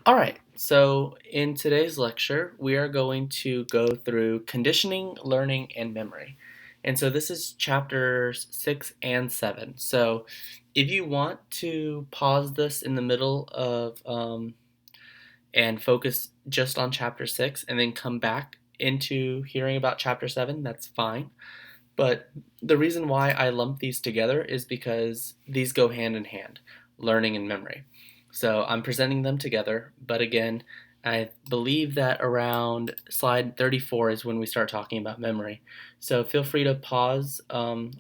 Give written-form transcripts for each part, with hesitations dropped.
All right, so in today's lecture, we are going to go through conditioning, learning, and memory. And so this is chapters 6 and 7. So if you want to pause this in the middle of and focus just on chapter 6 and then come back into hearing about chapter 7, that's fine. But the reason why I lump these together is because these go hand in hand, learning and memory. So I'm presenting them together, but again, I believe that around slide 34 is when we start talking about memory. So feel free to pause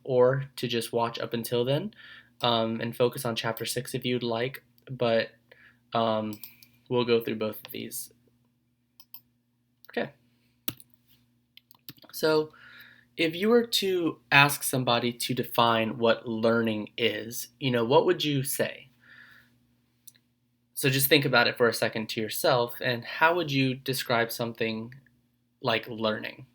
or to just watch up until then and focus on chapter 6 if you'd like, but um, we'll go through both of these. Okay, so if you were to ask somebody to define what learning is, what would you say? So just think about it for a second to yourself, and how would you describe something like learning?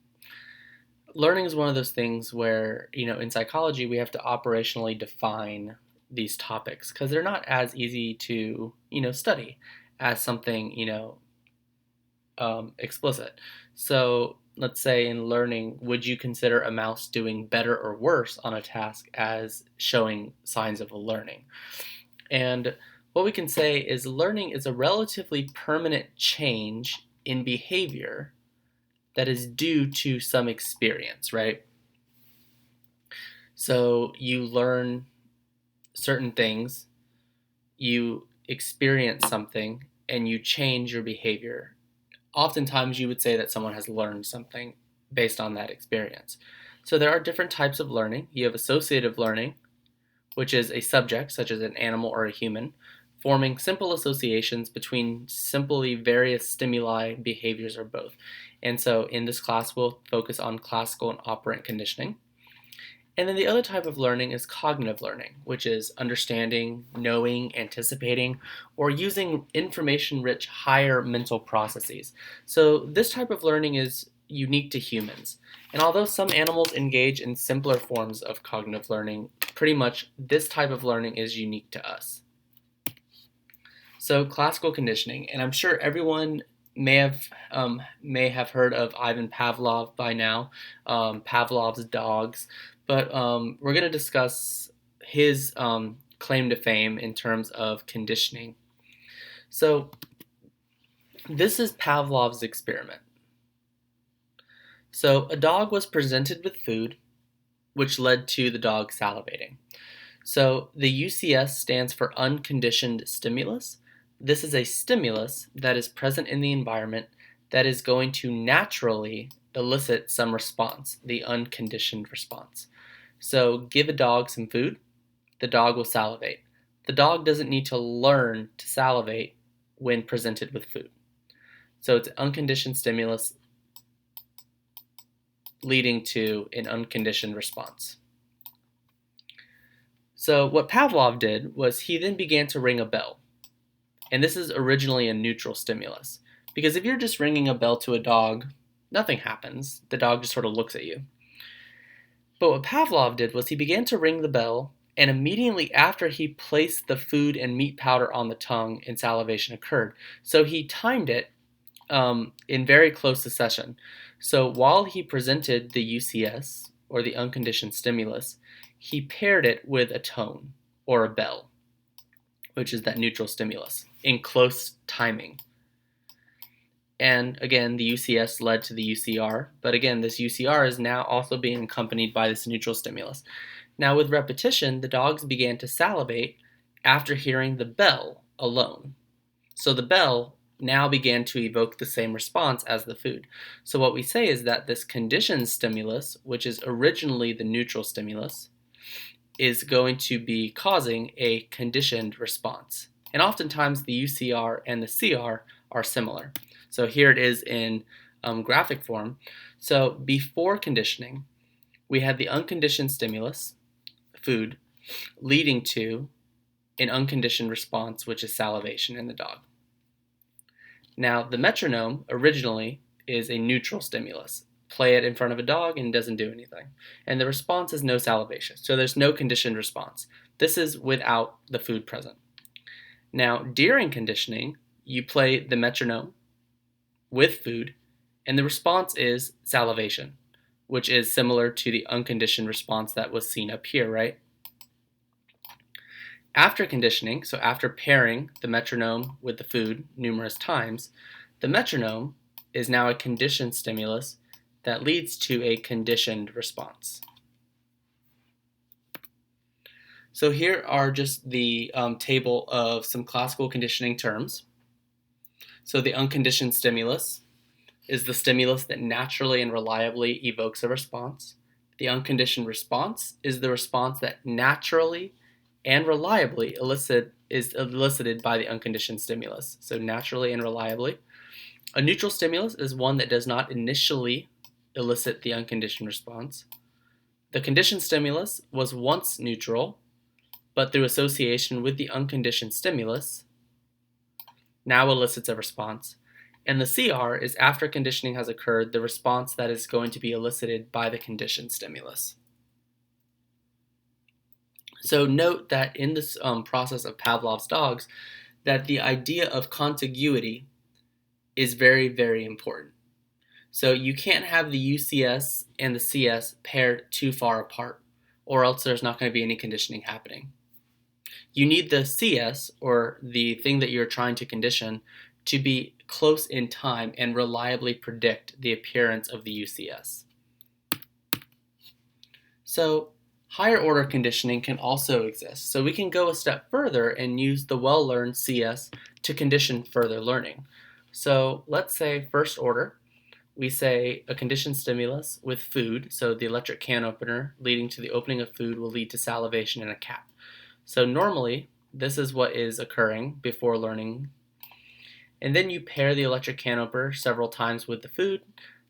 Learning is one of those things where, in psychology, we have to operationally define these topics because they're not as easy to, study as something, explicit. So let's say in learning, would you consider a mouse doing better or worse on a task as showing signs of learning? And what we can say is learning is a relatively permanent change in behavior that is due to some experience, right? So you learn certain things, you experience something, and you change your behavior. Oftentimes, you would say that someone has learned something based on that experience. So there are different types of learning. You have associative learning, which is a subject, such as an animal or a human, forming simple associations between simply various stimuli, behaviors, or both. And so in this class, we'll focus on classical and operant conditioning. And then the other type of learning is cognitive learning, which is understanding, knowing, anticipating, or using information rich higher mental processes. So this type of learning is unique to humans. And although some animals engage in simpler forms of cognitive learning, pretty much this type of learning is unique to us. So classical conditioning, and I'm sure everyone may have heard of Ivan Pavlov by now, Pavlov's dogs, but we're going to discuss his claim to fame in terms of conditioning. So this is Pavlov's experiment. So a dog was presented with food, which led to the dog salivating. So the UCS stands for unconditioned stimulus. This is a stimulus that is present in the environment that is going to naturally elicit some response, the unconditioned response. So give a dog some food, the dog will salivate. The dog doesn't need to learn to salivate when presented with food. So it's unconditioned stimulus leading to an unconditioned response. So what Pavlov did was he then began to ring a bell. And this is originally a neutral stimulus. Because if you're just ringing a bell to a dog, nothing happens. The dog just sort of looks at you. But what Pavlov did was he began to ring the bell, and immediately after he placed the food and meat powder on the tongue and salivation occurred. So he timed it in very close succession. So while he presented the UCS, or the unconditioned stimulus, he paired it with a tone, or a bell, which is that neutral stimulus, in close timing. And again, the UCS led to the UCR, but again, this UCR is now also being accompanied by this neutral stimulus. Now, with repetition, the dogs began to salivate after hearing the bell alone. So the bell now began to evoke the same response as the food. So what we say is that this conditioned stimulus, which is originally the neutral stimulus, is going to be causing a conditioned response. And oftentimes the UCR and the CR are similar. So here it is in graphic form. So before conditioning, we had the unconditioned stimulus, food, leading to an unconditioned response, which is salivation in the dog. Now, the metronome originally is a neutral stimulus. Play it in front of a dog and it doesn't do anything. And the response is no salivation. So there's no conditioned response. This is without the food present. Now, during conditioning, you play the metronome with food, and the response is salivation, which is similar to the unconditioned response that was seen up here, right? After conditioning, so after pairing the metronome with the food numerous times, the metronome is now a conditioned stimulus that leads to a conditioned response. So here are just the table of some classical conditioning terms. So the unconditioned stimulus is the stimulus that naturally and reliably evokes a response. The unconditioned response is the response that naturally and reliably is elicited by the unconditioned stimulus. So naturally and reliably. A neutral stimulus is one that does not initially elicit the unconditioned response. The conditioned stimulus was once neutral, but through association with the unconditioned stimulus, now elicits a response. And the CR is after conditioning has occurred, the response that is going to be elicited by the conditioned stimulus. So note that in this process of Pavlov's dogs, that the idea of contiguity is very, very important. So you can't have the UCS and the CS paired too far apart, or else there's not going to be any conditioning happening. You need the CS, or the thing that you're trying to condition, to be close in time and reliably predict the appearance of the UCS. So higher order conditioning can also exist. So we can go a step further and use the well-learned CS to condition further learning. So let's say first order, we say a conditioned stimulus with food, so the electric can opener leading to the opening of food will lead to salivation in a cat. So normally, this is what is occurring before learning. And then you pair the electric can opener several times with the food.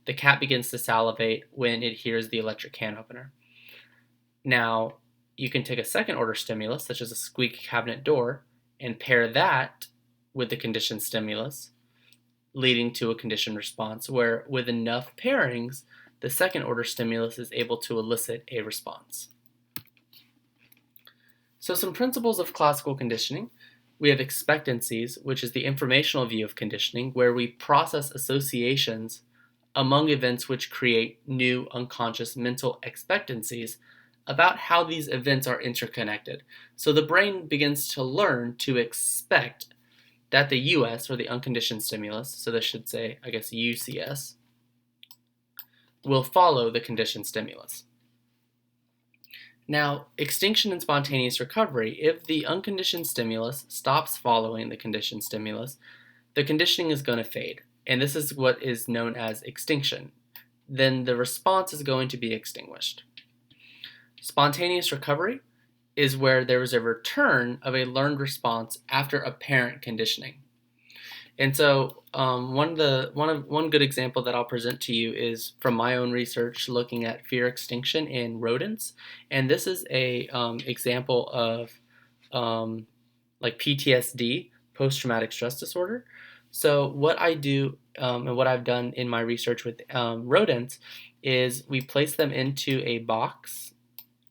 The cat begins to salivate when it hears the electric can opener. Now, you can take a second order stimulus, such as a squeaky cabinet door, and pair that with the conditioned stimulus, leading to a conditioned response, where with enough pairings, the second order stimulus is able to elicit a response. So some principles of classical conditioning. We have expectancies, which is the informational view of conditioning, where we process associations among events which create new unconscious mental expectancies about how these events are interconnected. So the brain begins to learn to expect that the US, or the unconditioned stimulus, so this should say, I guess, UCS, will follow the conditioned stimulus. Now, extinction and spontaneous recovery, if the unconditioned stimulus stops following the conditioned stimulus, the conditioning is going to fade, and this is what is known as extinction. Then the response is going to be extinguished. Spontaneous recovery is where there is a return of a learned response after apparent conditioning. And so one good example that I'll present to you is from my own research looking at fear extinction in rodents. And this is a example of like PTSD, post-traumatic stress disorder. So what I do and what I've done in my research with rodents is we place them into a box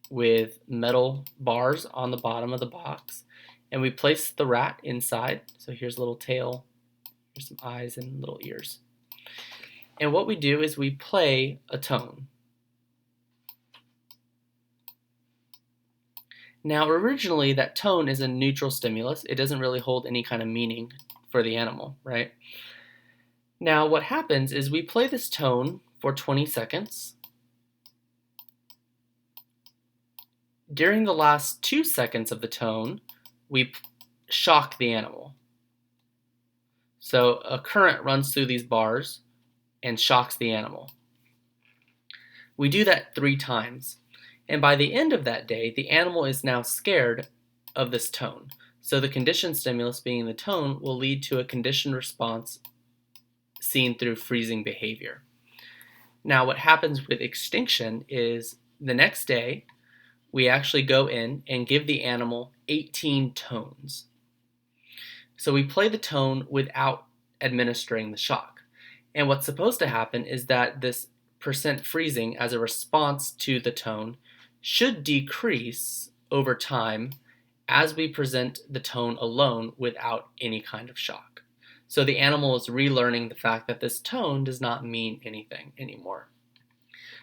with metal bars on the bottom of the box, and we place the rat inside. So here's a little tail, here's some eyes and little ears. And what we do is we play a tone. Now originally that tone is a neutral stimulus. It doesn't really hold any kind of meaning for the animal, right? Now what happens is we play this tone for 20 seconds. During the last 2 seconds of the tone, we shock the animal. So a current runs through these bars and shocks the animal. We do that 3 times. And by the end of that day, the animal is now scared of this tone. So the conditioned stimulus, being the tone, will lead to a conditioned response seen through freezing behavior. Now what happens with extinction is the next day, we actually go in and give the animal 18 tones. So we play the tone without administering the shock. And what's supposed to happen is that this percent freezing as a response to the tone should decrease over time as we present the tone alone without any kind of shock. So the animal is relearning the fact that this tone does not mean anything anymore.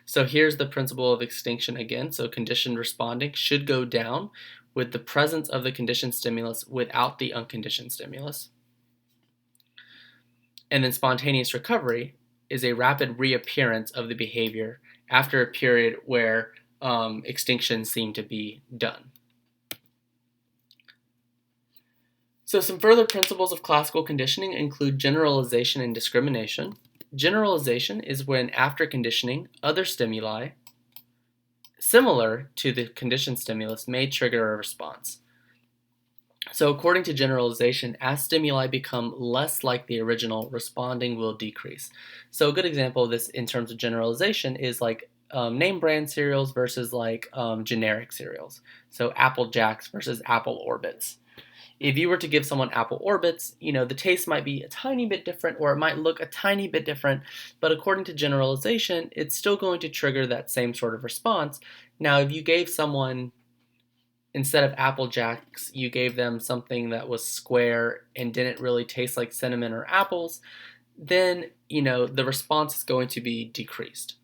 So here's the principle of extinction again. So conditioned responding should go down with the presence of the conditioned stimulus without the unconditioned stimulus. And then spontaneous recovery is a rapid reappearance of the behavior after a period where extinction seemed to be done. So some further principles of classical conditioning include generalization and discrimination. Generalization is when, after conditioning, other stimuli similar to the conditioned stimulus may trigger a response. So according to generalization, as stimuli become less like the original, responding will decrease. So a good example of this in terms of generalization is like name brand cereals versus like generic cereals. So Apple Jacks versus Apple Orbits. If you were to give someone Apple Orbits, the taste might be a tiny bit different or it might look a tiny bit different, but according to generalization, it's still going to trigger that same sort of response. Now, if you gave someone, instead of Apple Jacks, you gave them something that was square and didn't really taste like cinnamon or apples, then, the response is going to be decreased.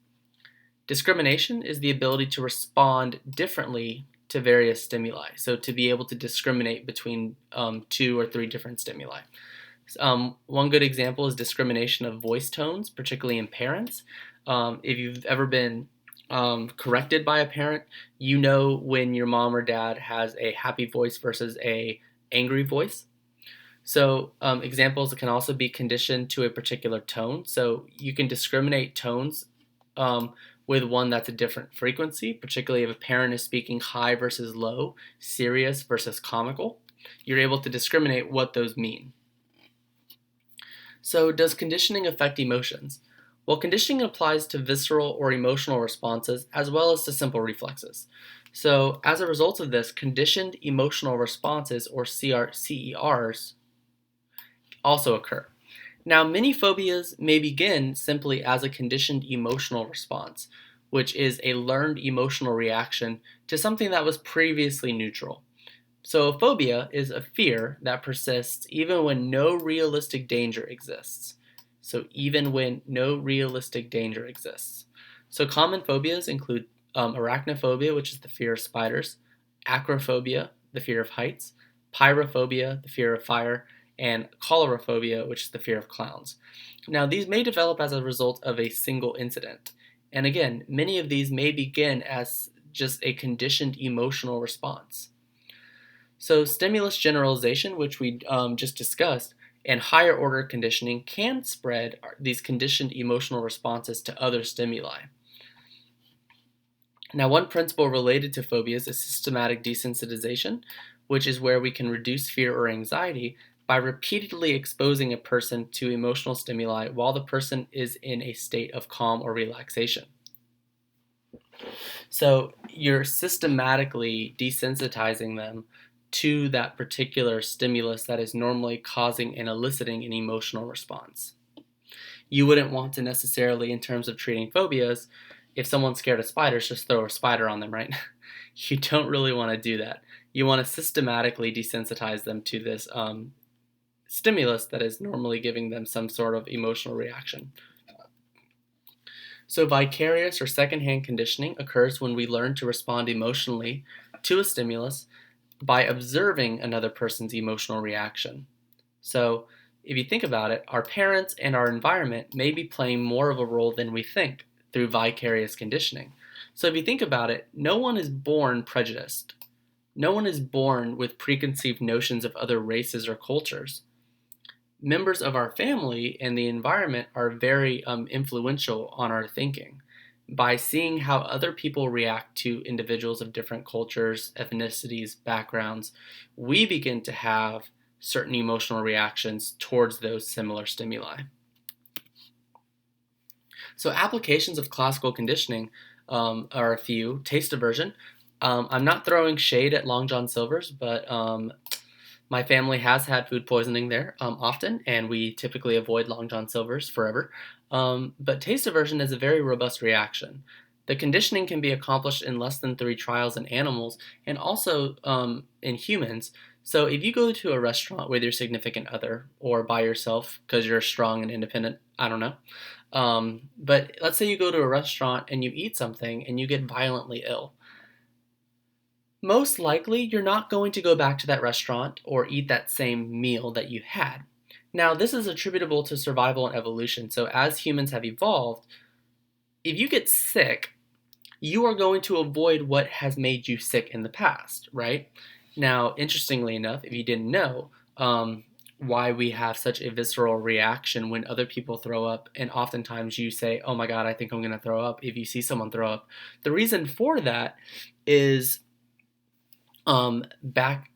Discrimination is the ability to respond differently to various stimuli, so to be able to discriminate between 2 or 3 different stimuli. One good example is discrimination of voice tones, particularly in parents. If you've ever been corrected by a parent, you know when your mom or dad has a happy voice versus a angry voice. So examples can also be conditioned to a particular tone. So you can discriminate tones with one that's a different frequency, particularly if a parent is speaking high versus low, serious versus comical. You're able to discriminate what those mean. So does conditioning affect emotions? Well, conditioning applies to visceral or emotional responses as well as to simple reflexes. So as a result of this, conditioned emotional responses, or CERs, also occur. Now, many phobias may begin simply as a conditioned emotional response, which is a learned emotional reaction to something that was previously neutral. So a phobia is a fear that persists even when no realistic danger exists. So even when no realistic danger exists. So common phobias include arachnophobia, which is the fear of spiders, acrophobia, the fear of heights, pyrophobia, the fear of fire, and coulrophobia, which is the fear of clowns. Now, these may develop as a result of a single incident. And again, many of these may begin as just a conditioned emotional response. So stimulus generalization, which we just discussed, and higher order conditioning can spread these conditioned emotional responses to other stimuli. Now, one principle related to phobias is systematic desensitization, which is where we can reduce fear or anxiety by repeatedly exposing a person to emotional stimuli while the person is in a state of calm or relaxation. So you're systematically desensitizing them to that particular stimulus that is normally causing and eliciting an emotional response. You wouldn't want to necessarily, in terms of treating phobias, if someone's scared of spiders, just throw a spider on them, right? You don't really want to do that. You want to systematically desensitize them to this stimulus that is normally giving them some sort of emotional reaction. So vicarious or secondhand conditioning occurs when we learn to respond emotionally to a stimulus by observing another person's emotional reaction. So if you think about it, our parents and our environment may be playing more of a role than we think through vicarious conditioning. So if you think about it, no one is born prejudiced. No one is born with preconceived notions of other races or cultures. Members of our family and the environment are very influential on our thinking. By seeing how other people react to individuals of different cultures, ethnicities, backgrounds, we begin to have certain emotional reactions towards those similar stimuli. So applications of classical conditioning are a few. Taste aversion. I'm not throwing shade at Long John Silver's, but my family has had food poisoning there often, and we typically avoid Long John Silver's forever. But taste aversion is a very robust reaction. The conditioning can be accomplished in less than 3 trials in animals and also in humans. So if you go to a restaurant with your significant other or by yourself because you're strong and independent, I don't know. But let's say you go to a restaurant and you eat something and you get violently ill. Most likely, you're not going to go back to that restaurant or eat that same meal that you had. Now, this is attributable to survival and evolution. So, as humans have evolved, if you get sick, you are going to avoid what has made you sick in the past, right? Now, interestingly enough, if you didn't know, why we have such a visceral reaction when other people throw up, and oftentimes you say, "Oh my God, I think I'm going to throw up," if you see someone throw up. The reason for that is back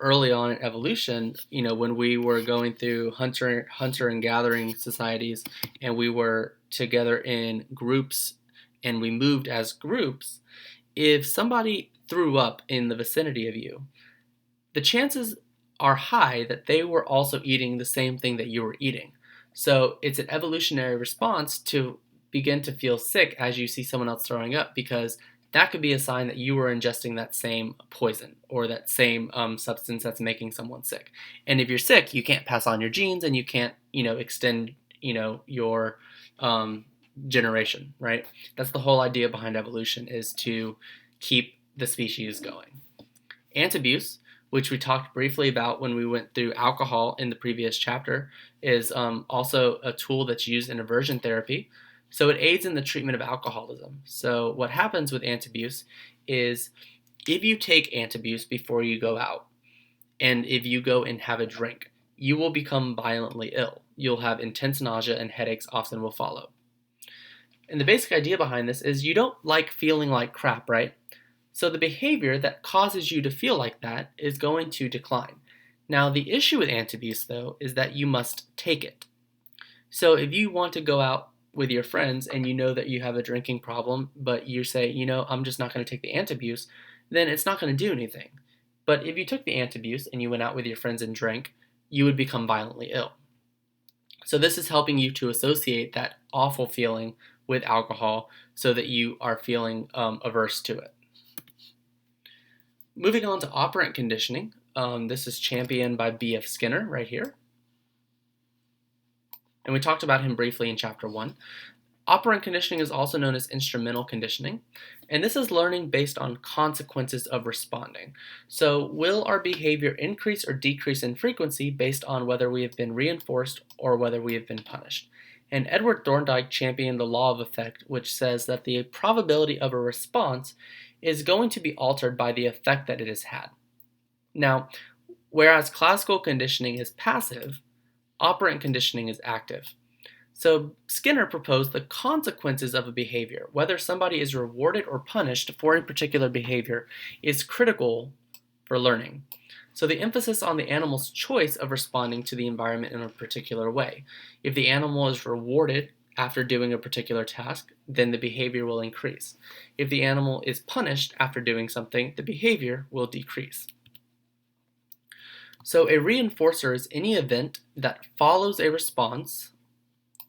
early on in evolution, when we were going through hunter and gathering societies, and we were together in groups, and we moved as groups. If somebody threw up in the vicinity of you, the chances are high that they were also eating the same thing that you were eating. So it's an evolutionary response to begin to feel sick as you see someone else throwing up, because that could be a sign that you were ingesting that same poison or that same substance that's making someone sick. And if you're sick, you can't pass on your genes, and you can't, extend, your generation, right? That's the whole idea behind evolution, is to keep the species going. Antabuse, which we talked briefly about when we went through alcohol in the previous chapter, is also a tool that's used in aversion therapy. So it aids in the treatment of alcoholism. So what happens with antabuse is, if you take antabuse before you go out, and if you go and have a drink, you will become violently ill. You'll have intense nausea, and headaches often will follow. And the basic idea behind this is, you don't like feeling like crap, right? So the behavior that causes you to feel like that is going to decline. Now, the issue with antabuse, though, is that you must take it. So if you want to go out with your friends and you know that you have a drinking problem, but you say, I'm just not going to take the antabuse, then it's not going to do anything. But if you took the antabuse and you went out with your friends and drank, you would become violently ill. So this is helping you to associate that awful feeling with alcohol so that you are feeling averse to it. Moving on to operant conditioning. This is championed by B.F. Skinner right here. And we talked about him briefly in chapter 1. Operant conditioning is also known as instrumental conditioning, and this is learning based on consequences of responding. So will our behavior increase or decrease in frequency based on whether we have been reinforced or whether we have been punished? And Edward Thorndike championed the law of effect, which says that the probability of a response is going to be altered by the effect that it has had. Now, whereas classical conditioning is passive, operant conditioning is active. So Skinner proposed the consequences of a behavior, whether somebody is rewarded or punished for a particular behavior, is critical for learning. So the emphasis on the animal's choice of responding to the environment in a particular way. If the animal is rewarded after doing a particular task, then the behavior will increase. If the animal is punished after doing something, the behavior will decrease. So a reinforcer is any event that follows a response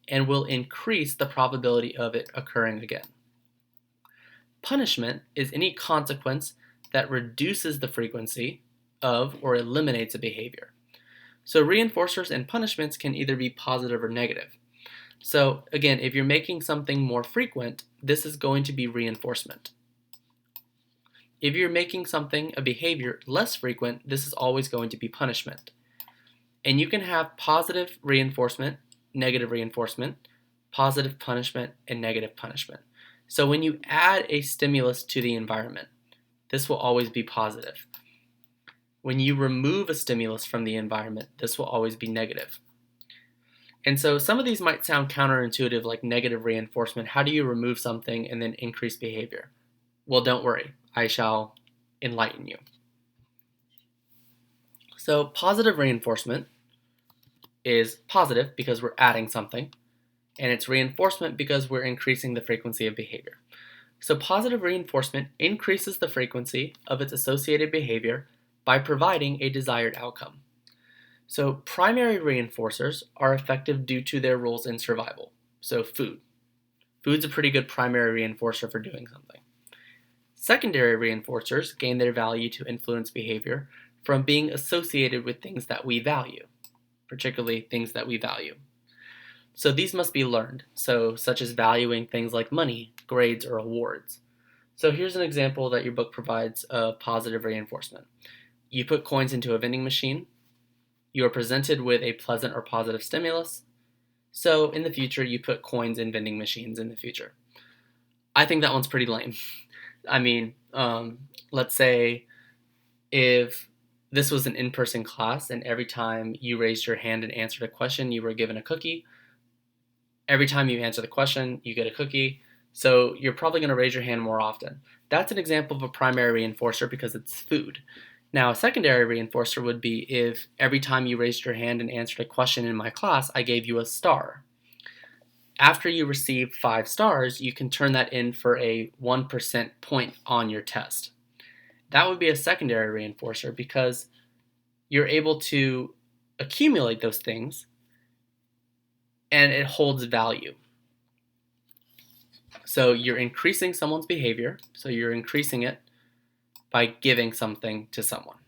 and will increase the probability of it occurring again. Punishment is any consequence that reduces the frequency of or eliminates a behavior. So reinforcers and punishments can either be positive or negative. So again, if you're making something more frequent, this is going to be reinforcement. If you're making something, a behavior, less frequent, this is always going to be punishment. And you can have positive reinforcement, negative reinforcement, positive punishment, and negative punishment. So when you add a stimulus to the environment, this will always be positive. When you remove a stimulus from the environment, this will always be negative. And so some of these might sound counterintuitive, like negative reinforcement. How do you remove something and then increase behavior? Well, don't worry. I shall enlighten you. So positive reinforcement is positive because we're adding something, and it's reinforcement because we're increasing the frequency of behavior. So positive reinforcement increases the frequency of its associated behavior by providing a desired outcome. So primary reinforcers are effective due to their roles in survival. So food. Food's a pretty good primary reinforcer for doing something. Secondary reinforcers gain their value to influence behavior from being associated with things that we value, particularly things that we value. So these must be learned, such as valuing things like money, grades, or awards. So here's an example that your book provides of positive reinforcement. You put coins into a vending machine. You are presented with a pleasant or positive stimulus. So in the future, you put coins in vending machines in the future. I think that one's pretty lame. I mean, let's say if this was an in-person class and every time you raised your hand and answered a question, you were given a cookie. Every time you answer the question, you get a cookie. So you're probably going to raise your hand more often. That's an example of a primary reinforcer because it's food. Now, a secondary reinforcer would be if every time you raised your hand and answered a question in my class, I gave you a star. After you receive 5 stars, you can turn that in for a 1% point on your test. That would be a secondary reinforcer because you're able to accumulate those things and it holds value. So you're increasing someone's behavior, so you're increasing it by giving something to someone.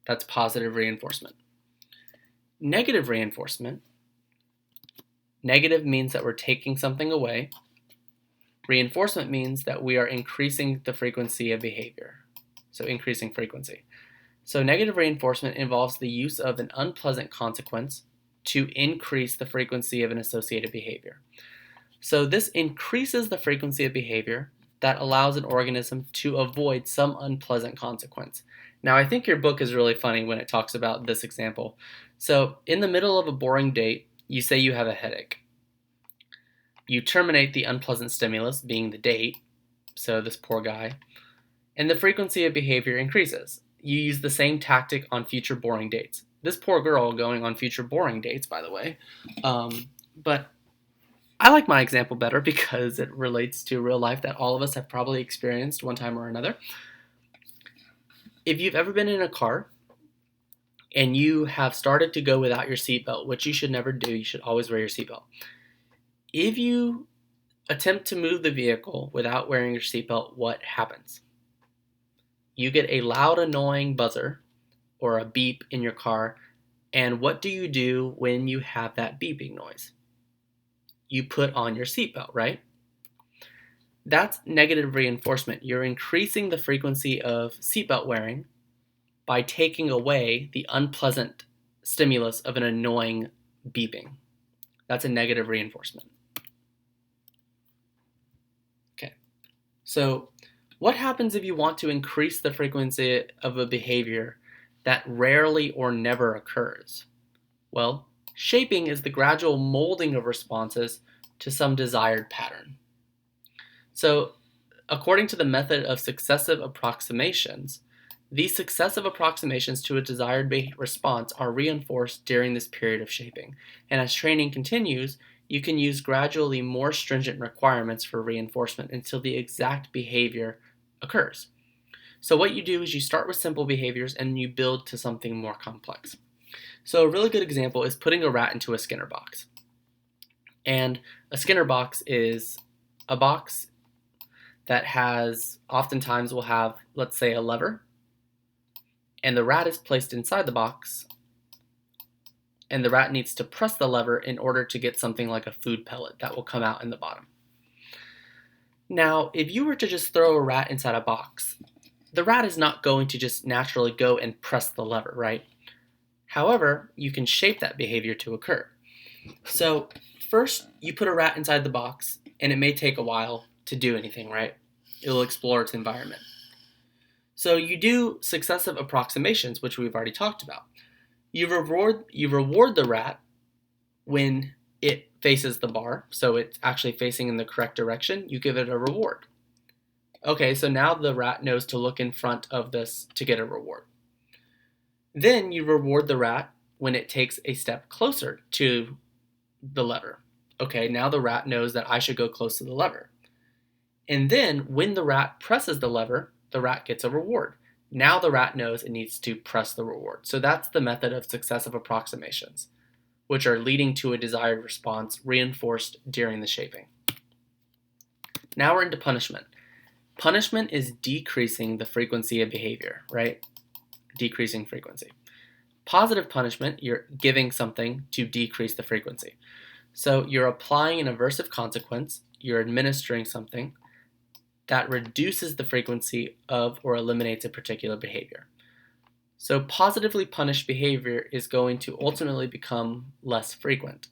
That's positive reinforcement. Negative reinforcement. Negative means that we're taking something away. Reinforcement means that we are increasing the frequency of behavior. So increasing frequency. So negative reinforcement involves the use of an unpleasant consequence to increase the frequency of an associated behavior. So this increases the frequency of behavior that allows an organism to avoid some unpleasant consequence. Now, I think your book is really funny when it talks about this example. So in the middle of a boring date, you say you have a headache. You terminate the unpleasant stimulus, being the date, so this poor guy, and the frequency of behavior increases. You use the same tactic on future boring dates. This poor girl going on future boring dates, by the way. But I like my example better because it relates to real life that all of us have probably experienced one time or another. If you've ever been in a car and you have started to go without your seatbelt, which you should never do, you should always wear your seatbelt. If you attempt to move the vehicle without wearing your seatbelt, what happens? You get a loud, annoying buzzer or a beep in your car, and what do you do when you have that beeping noise? You put on your seatbelt, right? That's negative reinforcement. You're increasing the frequency of seatbelt wearing by taking away the unpleasant stimulus of an annoying beeping. That's a negative reinforcement. Okay, so what happens if you want to increase the frequency of a behavior that rarely or never occurs? Well, shaping is the gradual molding of responses to some desired pattern. So, according to the method of successive approximations, these successive approximations to a desired response are reinforced during this period of shaping. And as training continues, you can use gradually more stringent requirements for reinforcement until the exact behavior occurs. So what you do is you start with simple behaviors and you build to something more complex. So a really good example is putting a rat into a Skinner box. And a Skinner box is a box that oftentimes will have, let's say, a lever, and the rat is placed inside the box, and the rat needs to press the lever in order to get something like a food pellet that will come out in the bottom. Now, if you were to just throw a rat inside a box, the rat is not going to just naturally go and press the lever, right? However, you can shape that behavior to occur. So first, you put a rat inside the box, and it may take a while to do anything, right? It'll explore its environment. So you do successive approximations, which we've already talked about. You reward the rat when it faces the bar, so it's actually facing in the correct direction. You give it a reward. Okay, so now the rat knows to look in front of this to get a reward. Then you reward the rat when it takes a step closer to the lever. Okay, now the rat knows that I should go close to the lever. And then when the rat presses the lever, the rat gets a reward. Now the rat knows it needs to press the reward. So that's the method of successive approximations, which are leading to a desired response reinforced during the shaping. Now we're into punishment. Punishment is decreasing the frequency of behavior, right? decreasing frequency. Positive punishment, you're giving something to decrease the frequency. So you're applying an aversive consequence, you're administering something that reduces the frequency of or eliminates a particular behavior. So positively punished behavior is going to ultimately become less frequent.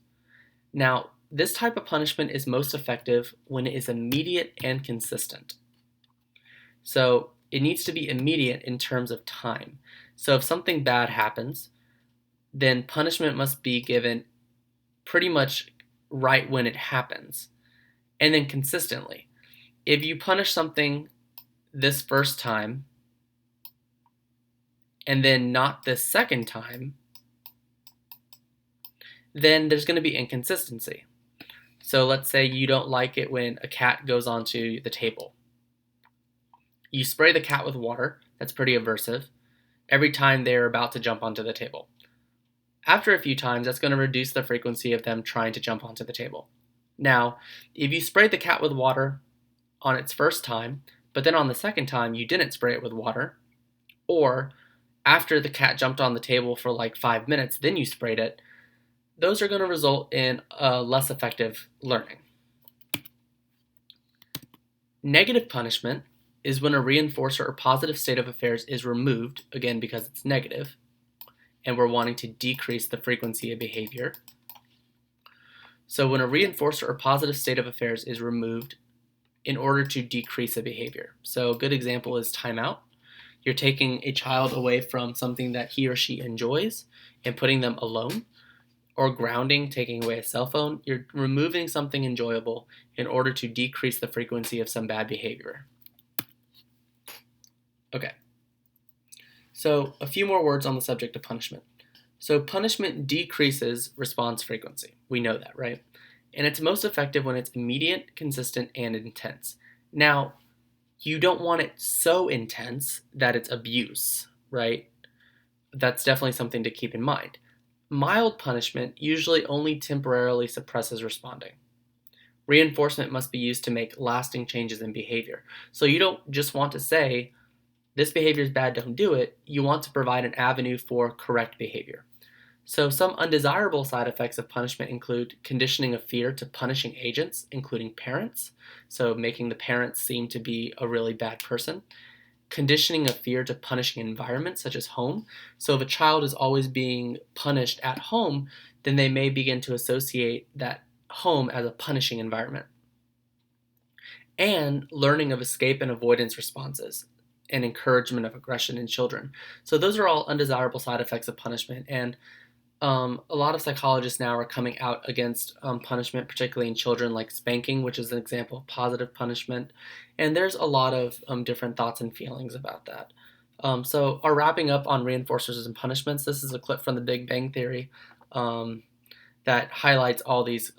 Now, this type of punishment is most effective when it is immediate and consistent. So it needs to be immediate in terms of time. So if something bad happens, then punishment must be given pretty much right when it happens, and then consistently. If you punish something this first time, and then not this second time, then there's going to be inconsistency. So let's say you don't like it when a cat goes onto the table. You spray the cat with water, that's pretty aversive, every time they're about to jump onto the table. After a few times, that's going to reduce the frequency of them trying to jump onto the table. Now, if you sprayed the cat with water on its first time, but then on the second time you didn't spray it with water, or after the cat jumped on the table for like 5 minutes, then you sprayed it, those are going to result in a less effective learning. Negative punishment is when a reinforcer or positive state of affairs is removed, again because it's negative, and we're wanting to decrease the frequency of behavior. So when a reinforcer or positive state of affairs is removed in order to decrease a behavior. So a good example is timeout. You're taking a child away from something that he or she enjoys and putting them alone. Or grounding, taking away a cell phone. You're removing something enjoyable in order to decrease the frequency of some bad behavior. Okay. So a few more words on the subject of punishment. So punishment decreases response frequency. We know that, right? And it's most effective when it's immediate, consistent, and intense. Now, you don't want it so intense that it's abuse, right? That's definitely something to keep in mind. Mild punishment usually only temporarily suppresses responding. Reinforcement must be used to make lasting changes in behavior. So you don't just want to say, this behavior is bad, don't do it. You want to provide an avenue for correct behavior. So some undesirable side effects of punishment include conditioning of fear to punishing agents, including parents, so making the parents seem to be a really bad person. Conditioning of fear to punishing environments, such as home. So if a child is always being punished at home, then they may begin to associate that home as a punishing environment. And learning of escape and avoidance responses and encouragement of aggression in children. So those are all undesirable side effects of punishment, and a lot of psychologists now are coming out against punishment, particularly in children, like spanking, which is an example of positive punishment. And there's a lot of different thoughts and feelings about that. So our wrapping up on reinforcers and punishments, this is a clip from the Big Bang Theory that highlights all these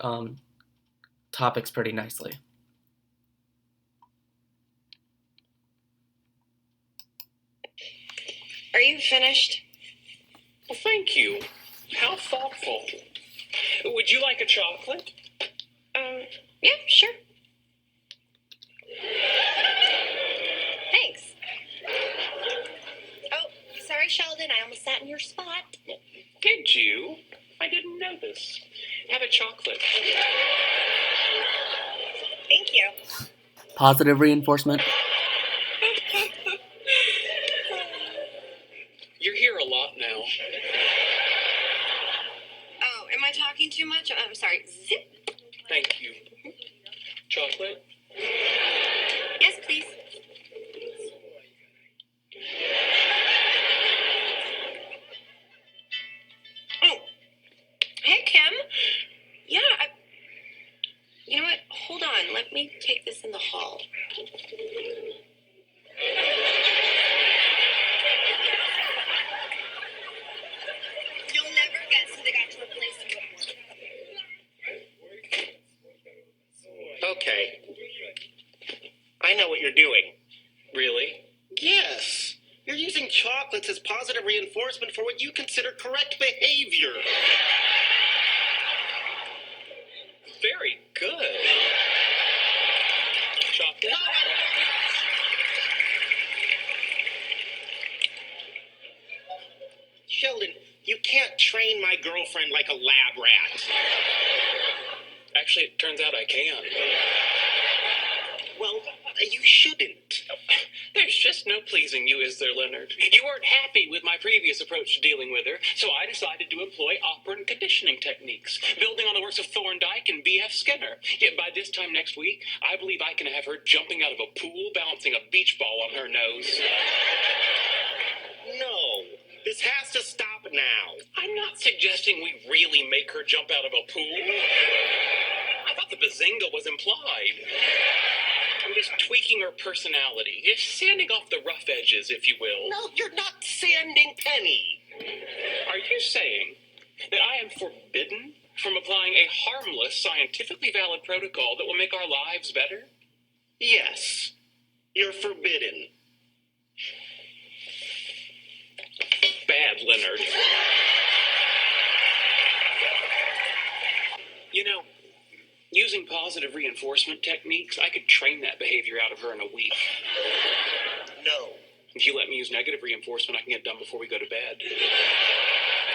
topics pretty nicely. Are you finished? Well, thank you. How thoughtful. Would you like a chocolate? Yeah, sure. Thanks. Oh, sorry, Sheldon. I almost sat in your spot. Did you? I didn't notice. Have a chocolate. Thank you. Positive reinforcement. You're here a lot now. Oh, am I talking too much? I'm sorry. Zip. Thank you. Chocolate? Yes, please. Oh, hey, Kim. Yeah, you know what? Hold on. Let me take this in the hall. You'll never guess who they got to replace you with. Okay. I know what you're doing. Really? Yes. You're using chocolates as positive reinforcement for what you consider correct behavior. Very good. Chocolate? my girlfriend like a lab rat. Actually, it turns out I can. Well, you shouldn't. There's just no pleasing you, is there, Leonard? You weren't happy with my previous approach to dealing with her, so I decided to employ operant conditioning techniques, building on the works of Thorndike and B.F. Skinner. Yet by this time next week, I believe I can have her jumping out of a pool, balancing a beach ball on her nose. No, this has to stop now. I'm not suggesting we really make her jump out of a pool. I thought the bazinga was implied. I'm just tweaking her personality, just sanding off the rough edges, if you will. No, you're not sanding Penny. Are you saying that I am forbidden from applying a harmless, scientifically valid protocol that will make our lives better? Yes, you're forbidden. Bad, Leonard. You know, using positive reinforcement techniques, I could train that behavior out of her in a week. No, If you let me use negative reinforcement, I can get done before we go to bed.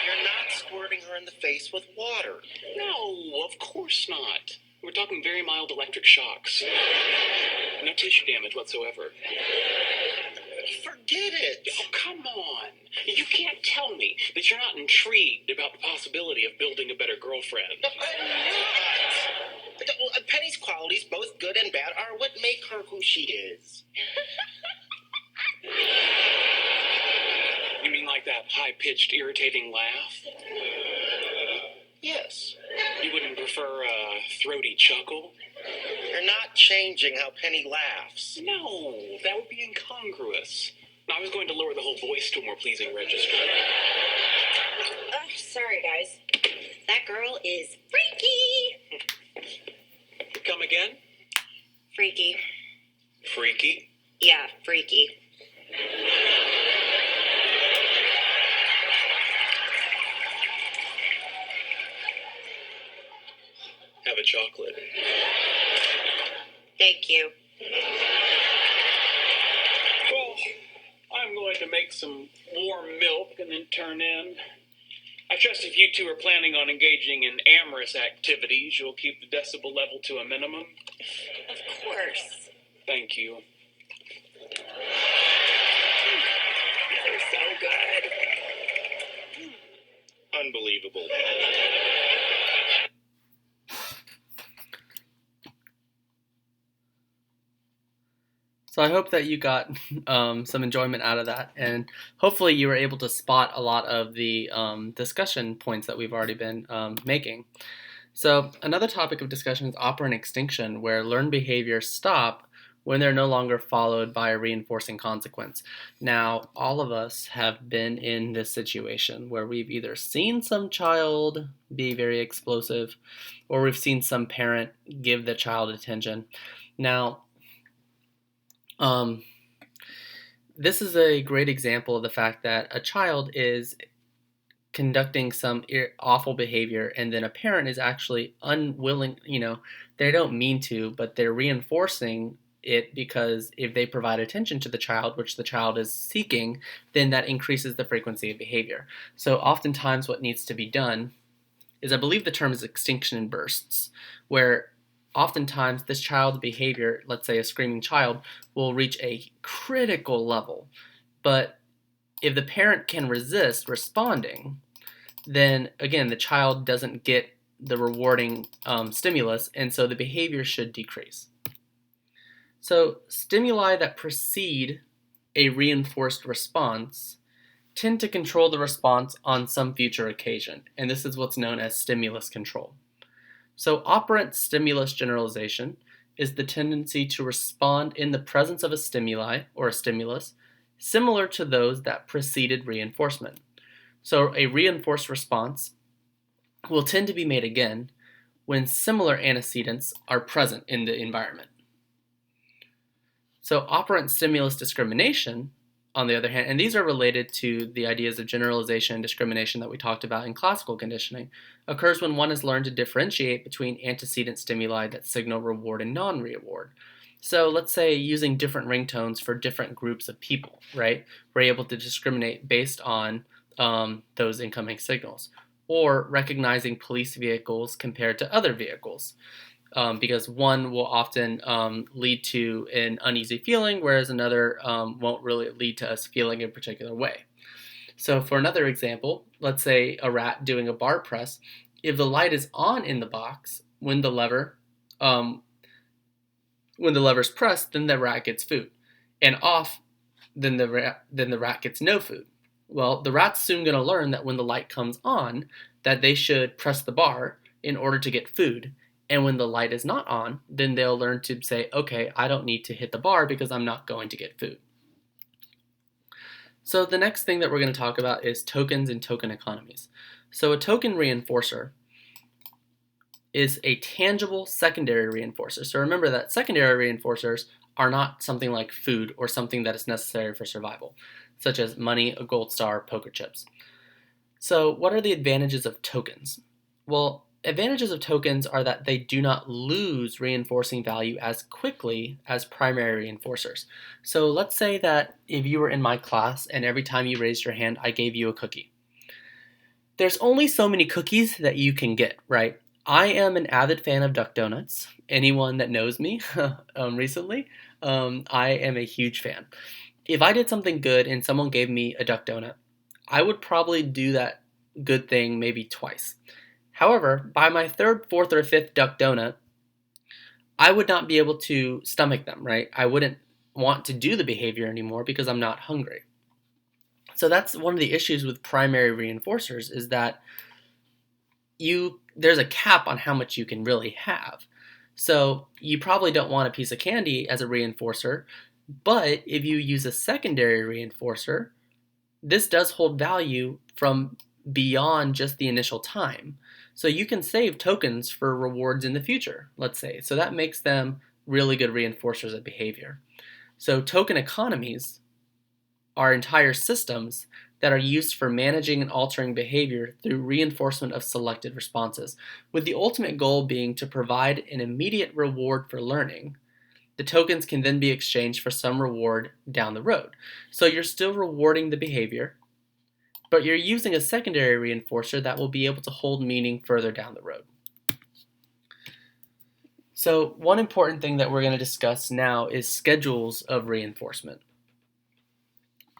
you're not squirting her in the face with water. No, of course not. We're talking very mild electric shocks. No tissue damage whatsoever. Forget it. Oh, come on. You can't tell me that you're not intrigued about the possibility of building a better girlfriend. I'm not. Penny's qualities, both good and bad, are what make her who she is. You mean like that high-pitched, irritating laugh? Yes. You wouldn't prefer a throaty chuckle? You're not changing how Penny laughs. No, that would be incongruous. I was going to lower the whole voice to a more pleasing register. Sorry, guys. That girl is freaky. Come again? Freaky. Freaky? Yeah, freaky. Have a chocolate. Thank you. Well, I'm going to make some warm milk and then turn in. I trust if you two are planning on engaging in amorous activities, you'll keep the decibel level to a minimum. Of course. Thank you. You're so good. Unbelievable. So I hope that you got some enjoyment out of that, and hopefully you were able to spot a lot of the discussion points that we've already been making. So another topic of discussion is operant extinction, where learned behaviors stop when they're no longer followed by a reinforcing consequence. Now, all of us have been in this situation where we've either seen some child be very explosive, or we've seen some parent give the child attention. Now, this is a great example of the fact that a child is conducting some awful behavior, and then a parent is actually unwilling, they don't mean to, but they're reinforcing it because if they provide attention to the child, which the child is seeking, then that increases the frequency of behavior. So oftentimes what needs to be done is, I believe the term is extinction in bursts, where oftentimes this child's behavior, let's say a screaming child, will reach a critical level. But if the parent can resist responding, then again, the child doesn't get the rewarding stimulus, and so the behavior should decrease. So stimuli that precede a reinforced response tend to control the response on some future occasion, and this is what's known as stimulus control. So operant stimulus generalization is the tendency to respond in the presence of a stimuli or a stimulus similar to those that preceded reinforcement. So a reinforced response will tend to be made again when similar antecedents are present in the environment. So operant stimulus discrimination, on the other hand, and these are related to the ideas of generalization and discrimination that we talked about in classical conditioning, occurs when one has learned to differentiate between antecedent stimuli that signal reward and non-reward. So let's say using different ringtones for different groups of people, right? We're able to discriminate based on those incoming signals. or recognizing police vehicles compared to other vehicles. Because one will often lead to an uneasy feeling, whereas another won't really lead to us feeling a particular way. So for another example, let's say a rat doing a bar press. If the light is on in the box when the lever's pressed, then the rat gets food, and off, then the rat gets no food. Well, the rat's soon going to learn that when the light comes on, that they should press the bar in order to get food. And when the light is not on, then they'll learn to say, okay, I don't need to hit the bar because I'm not going to get food. So the next thing that we're going to talk about is tokens and token economies. So a token reinforcer is a tangible secondary reinforcer. So remember that secondary reinforcers are not something like food or something that is necessary for survival, such as money, a gold star, poker chips. So what are the advantages of tokens? Well, advantages of tokens are that they do not lose reinforcing value as quickly as primary reinforcers. So let's say that if you were in my class and every time you raised your hand, I gave you a cookie. There's only so many cookies that you can get, right? I am an avid fan of Duck Donuts. Anyone that knows me recently, I am a huge fan. If I did something good and someone gave me a Duck Donut, I would probably do that good thing maybe twice. However, by my third, fourth, or fifth Duck Donut, I would not be able to stomach them, right? I wouldn't want to do the behavior anymore because I'm not hungry. So that's one of the issues with primary reinforcers, is that there's a cap on how much you can really have. So you probably don't want a piece of candy as a reinforcer, but if you use a secondary reinforcer, this does hold value from beyond just the initial time. So you can save tokens for rewards in the future, let's say. So that makes them really good reinforcers of behavior. So token economies are entire systems that are used for managing and altering behavior through reinforcement of selected responses, with the ultimate goal being to provide an immediate reward for learning. The tokens can then be exchanged for some reward down the road. So you're still rewarding the behavior, but you're using a secondary reinforcer that will be able to hold meaning further down the road. So one important thing that we're going to discuss now is schedules of reinforcement.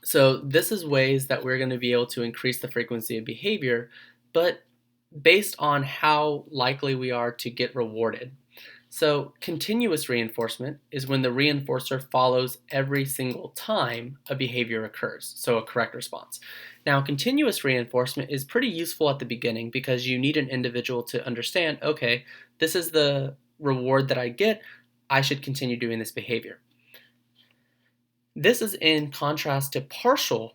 So this is ways that we're going to be able to increase the frequency of behavior, but based on how likely we are to get rewarded. So continuous reinforcement is when the reinforcer follows every single time a behavior occurs, so a correct response. Now, continuous reinforcement is pretty useful at the beginning because you need an individual to understand, okay, this is the reward that I get, I should continue doing this behavior. This is in contrast to partial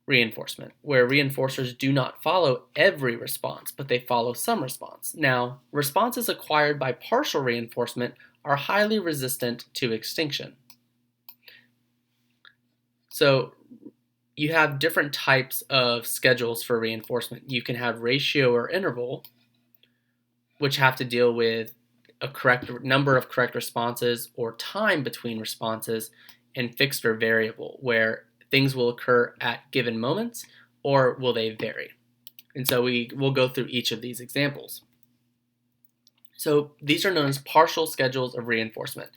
reinforcement, where reinforcers do not follow every response, but they follow some response. Now, responses acquired by partial reinforcement are highly resistant to extinction. So you have different types of schedules for reinforcement. You can have ratio or interval, which have to deal with a correct number of correct responses or time between responses, and fixed or variable, where things will occur at given moments or will they vary. And so we will go through each of these examples. So these are known as partial schedules of reinforcement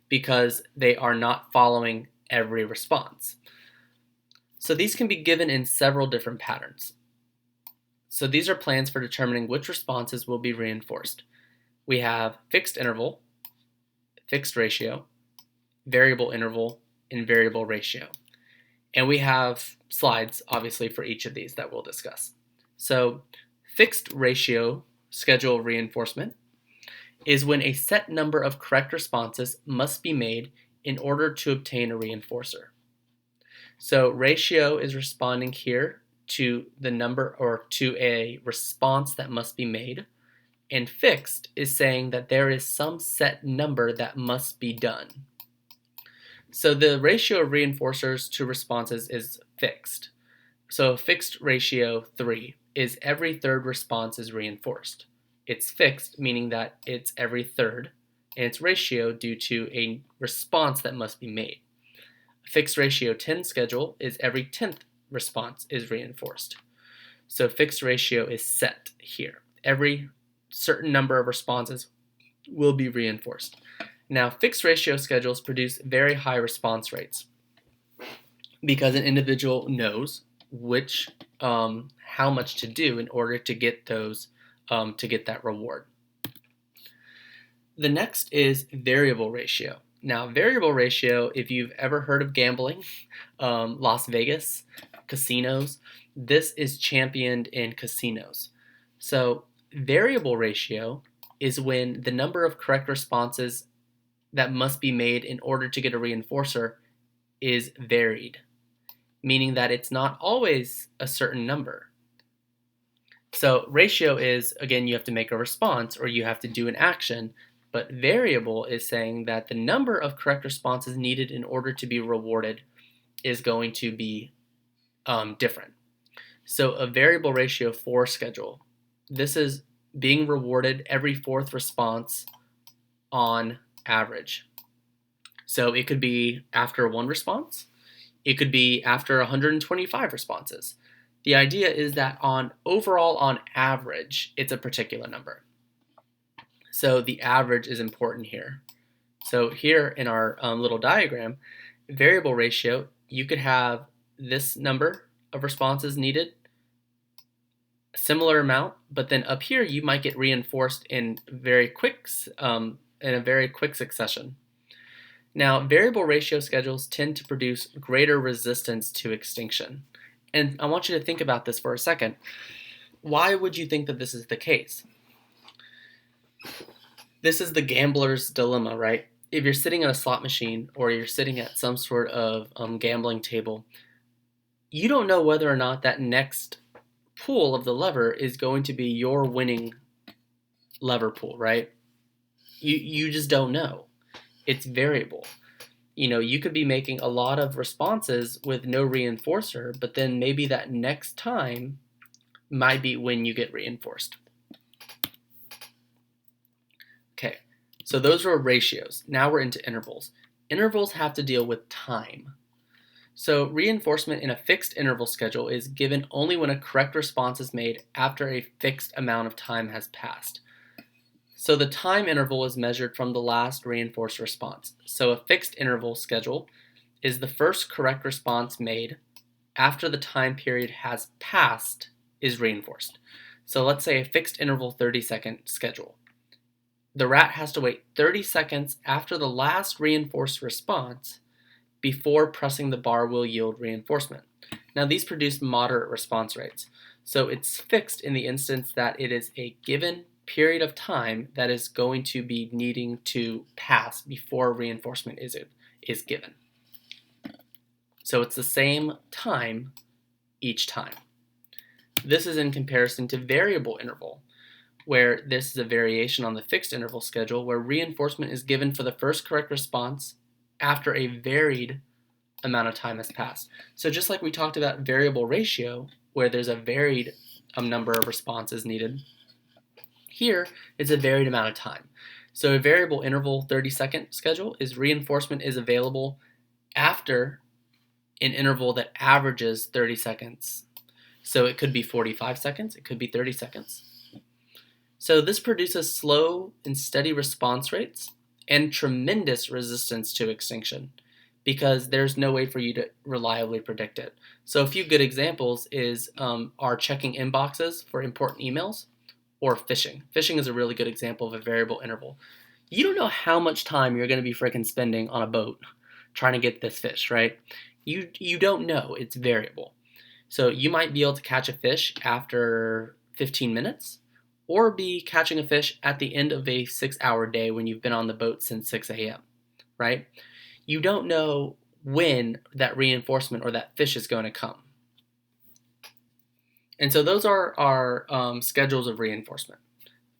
because they are not following every response. So these can be given in several different patterns. So these are plans for determining which responses will be reinforced. We have fixed interval, fixed ratio, variable interval, and variable ratio. And we have slides, obviously, for each of these that we'll discuss. So fixed ratio schedule reinforcement is when a set number of correct responses must be made in order to obtain a reinforcer. So ratio is responding here to the number or to a response that must be made. And fixed is saying that there is some set number that must be done. So the ratio of reinforcers to responses is fixed. So fixed ratio 3 is every third response is reinforced. It's fixed, meaning that it's every third, and it's ratio due to a response that must be made. A fixed ratio 10 schedule is every 10th response is reinforced. So fixed ratio is set here. Every certain number of responses will be reinforced. Now, fixed ratio schedules produce very high response rates because an individual knows how much to do in order to get those to get that reward. The next is variable ratio. Now, variable ratio, if you've ever heard of gambling, Las Vegas, casinos, this is championed in casinos. So variable ratio is when the number of correct responses that must be made in order to get a reinforcer is varied, meaning that it's not always a certain number. So ratio is, again, you have to make a response or you have to do an action, but variable is saying that the number of correct responses needed in order to be rewarded is going to be different. So a variable ratio 4 schedule, this is being rewarded every fourth response on average. So it could be after one response, it could be after 125 responses. The idea is that overall on average, it's a particular number. So the average is important here. So here in our little diagram, variable ratio, you could have this number of responses needed, a similar amount, but then up here you might get reinforced in a very quick succession. Now, variable ratio schedules tend to produce greater resistance to extinction. And I want you to think about this for a second. Why would you think that this is the case? This is the gambler's dilemma, right? If you're sitting at a slot machine or you're sitting at some sort of gambling table, you don't know whether or not that next pull of the lever is going to be your winning lever pull, right? You just don't know. It's variable. You could be making a lot of responses with no reinforcer, but then maybe that next time might be when you get reinforced. Okay, so those are ratios. Now we're into intervals. Intervals have to deal with time. So reinforcement in a fixed interval schedule is given only when a correct response is made after a fixed amount of time has passed. So the time interval is measured from the last reinforced response. So a fixed interval schedule is the first correct response made after the time period has passed is reinforced. So let's say a fixed interval 30-second schedule. The rat has to wait 30 seconds after the last reinforced response before pressing the bar will yield reinforcement. Now these produce moderate response rates. So it's fixed in the instance that it is a given period of time that is going to be needing to pass before reinforcement is given. So it's the same time each time. This is in comparison to variable interval, where this is a variation on the fixed interval schedule where reinforcement is given for the first correct response after a varied amount of time has passed. So just like we talked about variable ratio, where there's a varied number of responses needed, here it's a varied amount of time. So a variable interval 30-second schedule is reinforcement is available after an interval that averages 30 seconds. So it could be 45 seconds, it could be 30 seconds. So this produces slow and steady response rates and tremendous resistance to extinction because there's no way for you to reliably predict it. So a few good examples are checking inboxes for important emails or fishing. Fishing is a really good example of a variable interval. You don't know how much time you're going to be freaking spending on a boat trying to get this fish, right? You don't know. It's variable. So you might be able to catch a fish after 15 minutes or be catching a fish at the end of a 6-hour day when you've been on the boat since 6 a.m., right? You don't know when that reinforcement or that fish is going to come. And so those are our schedules of reinforcement.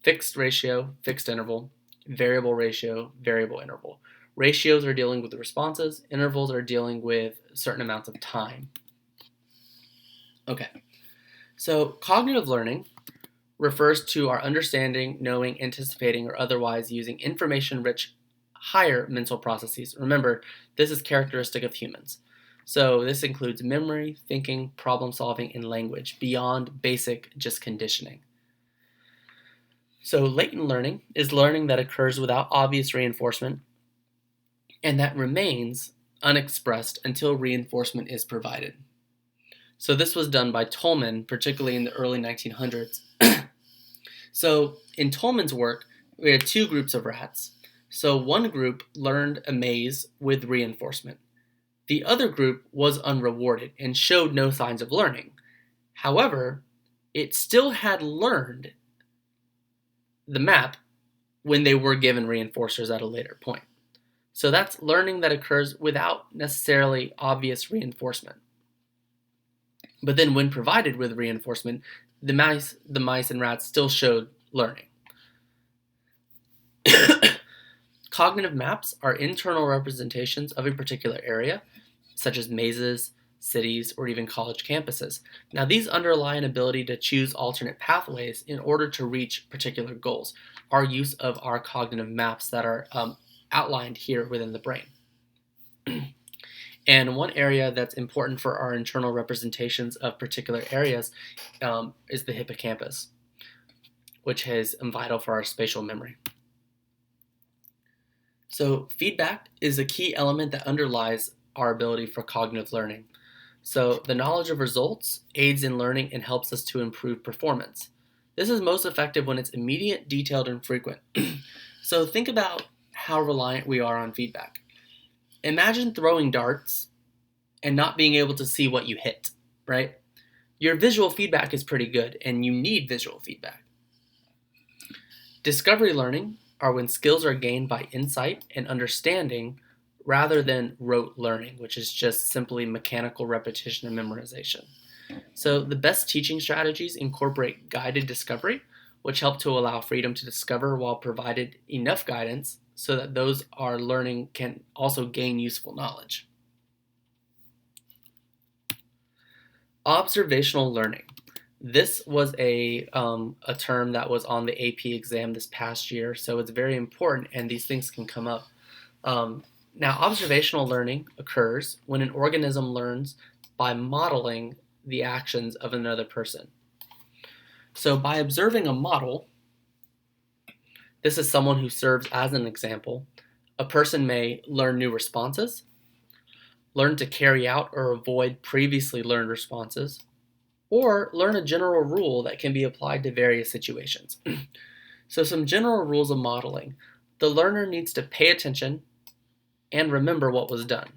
Fixed ratio, fixed interval, variable ratio, variable interval. Ratios are dealing with the responses. Intervals are dealing with certain amounts of time. Okay, so cognitive learning refers to our understanding, knowing, anticipating, or otherwise using information-rich higher mental processes. Remember, this is characteristic of humans. So this includes memory, thinking, problem solving, and language beyond basic just conditioning. So latent learning is learning that occurs without obvious reinforcement and that remains unexpressed until reinforcement is provided. So this was done by Tolman, particularly in the early 1900s. So in Tolman's work, we had two groups of rats. So one group learned a maze with reinforcement. The other group was unrewarded and showed no signs of learning. However, it still had learned the map when they were given reinforcers at a later point. So that's learning that occurs without necessarily obvious reinforcement. But then when provided with reinforcement, the mice and rats still showed learning. Cognitive maps are internal representations of a particular area, such as mazes, cities, or even college campuses. Now, these underlie an ability to choose alternate pathways in order to reach particular goals, our use of our cognitive maps that are outlined here within the brain. And one area that's important for our internal representations of particular areas is the hippocampus, which is vital for our spatial memory. So feedback is a key element that underlies our ability for cognitive learning. So the knowledge of results aids in learning and helps us to improve performance. This is most effective when it's immediate, detailed, and frequent. So think about how reliant we are on feedback. Imagine throwing darts and not being able to see what you hit, right? Your visual feedback is pretty good, and you need visual feedback. Discovery learning are when skills are gained by insight and understanding rather than rote learning, which is just simply mechanical repetition and memorization. So the best teaching strategies incorporate guided discovery, which help to allow freedom to discover while provided enough guidance so that those are learning can also gain useful knowledge. Observational learning. This was a term that was on the AP exam this past year, so it's very important, and these things can come up. Now, observational learning occurs when an organism learns by modeling the actions of another person. So by observing a model, this is someone who serves as an example, a person may learn new responses, learn to carry out or avoid previously learned responses, or learn a general rule that can be applied to various situations. So some general rules of modeling. The learner needs to pay attention and remember what was done,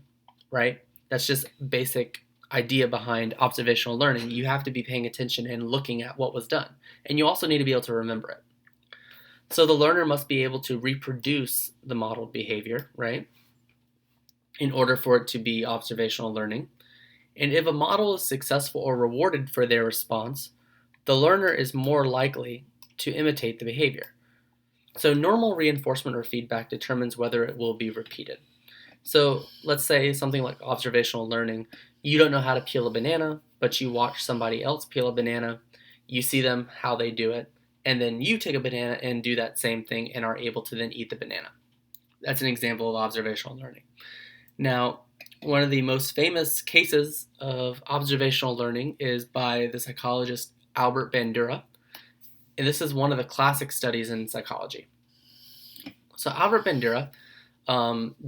right? That's just basic idea behind observational learning. You have to be paying attention and looking at what was done. And you also need to be able to remember it. So the learner must be able to reproduce the modeled behavior, right? In order for it to be observational learning. And if a model is successful or rewarded for their response, the learner is more likely to imitate the behavior. So normal reinforcement or feedback determines whether it will be repeated. So let's say something like observational learning. You don't know how to peel a banana, but you watch somebody else peel a banana. You see them, how they do it, and then you take a banana and do that same thing and are able to then eat the banana. That's an example of observational learning. Now, one of the most famous cases of observational learning is by the psychologist Albert Bandura, and this is one of the classic studies in psychology. So Albert Bandura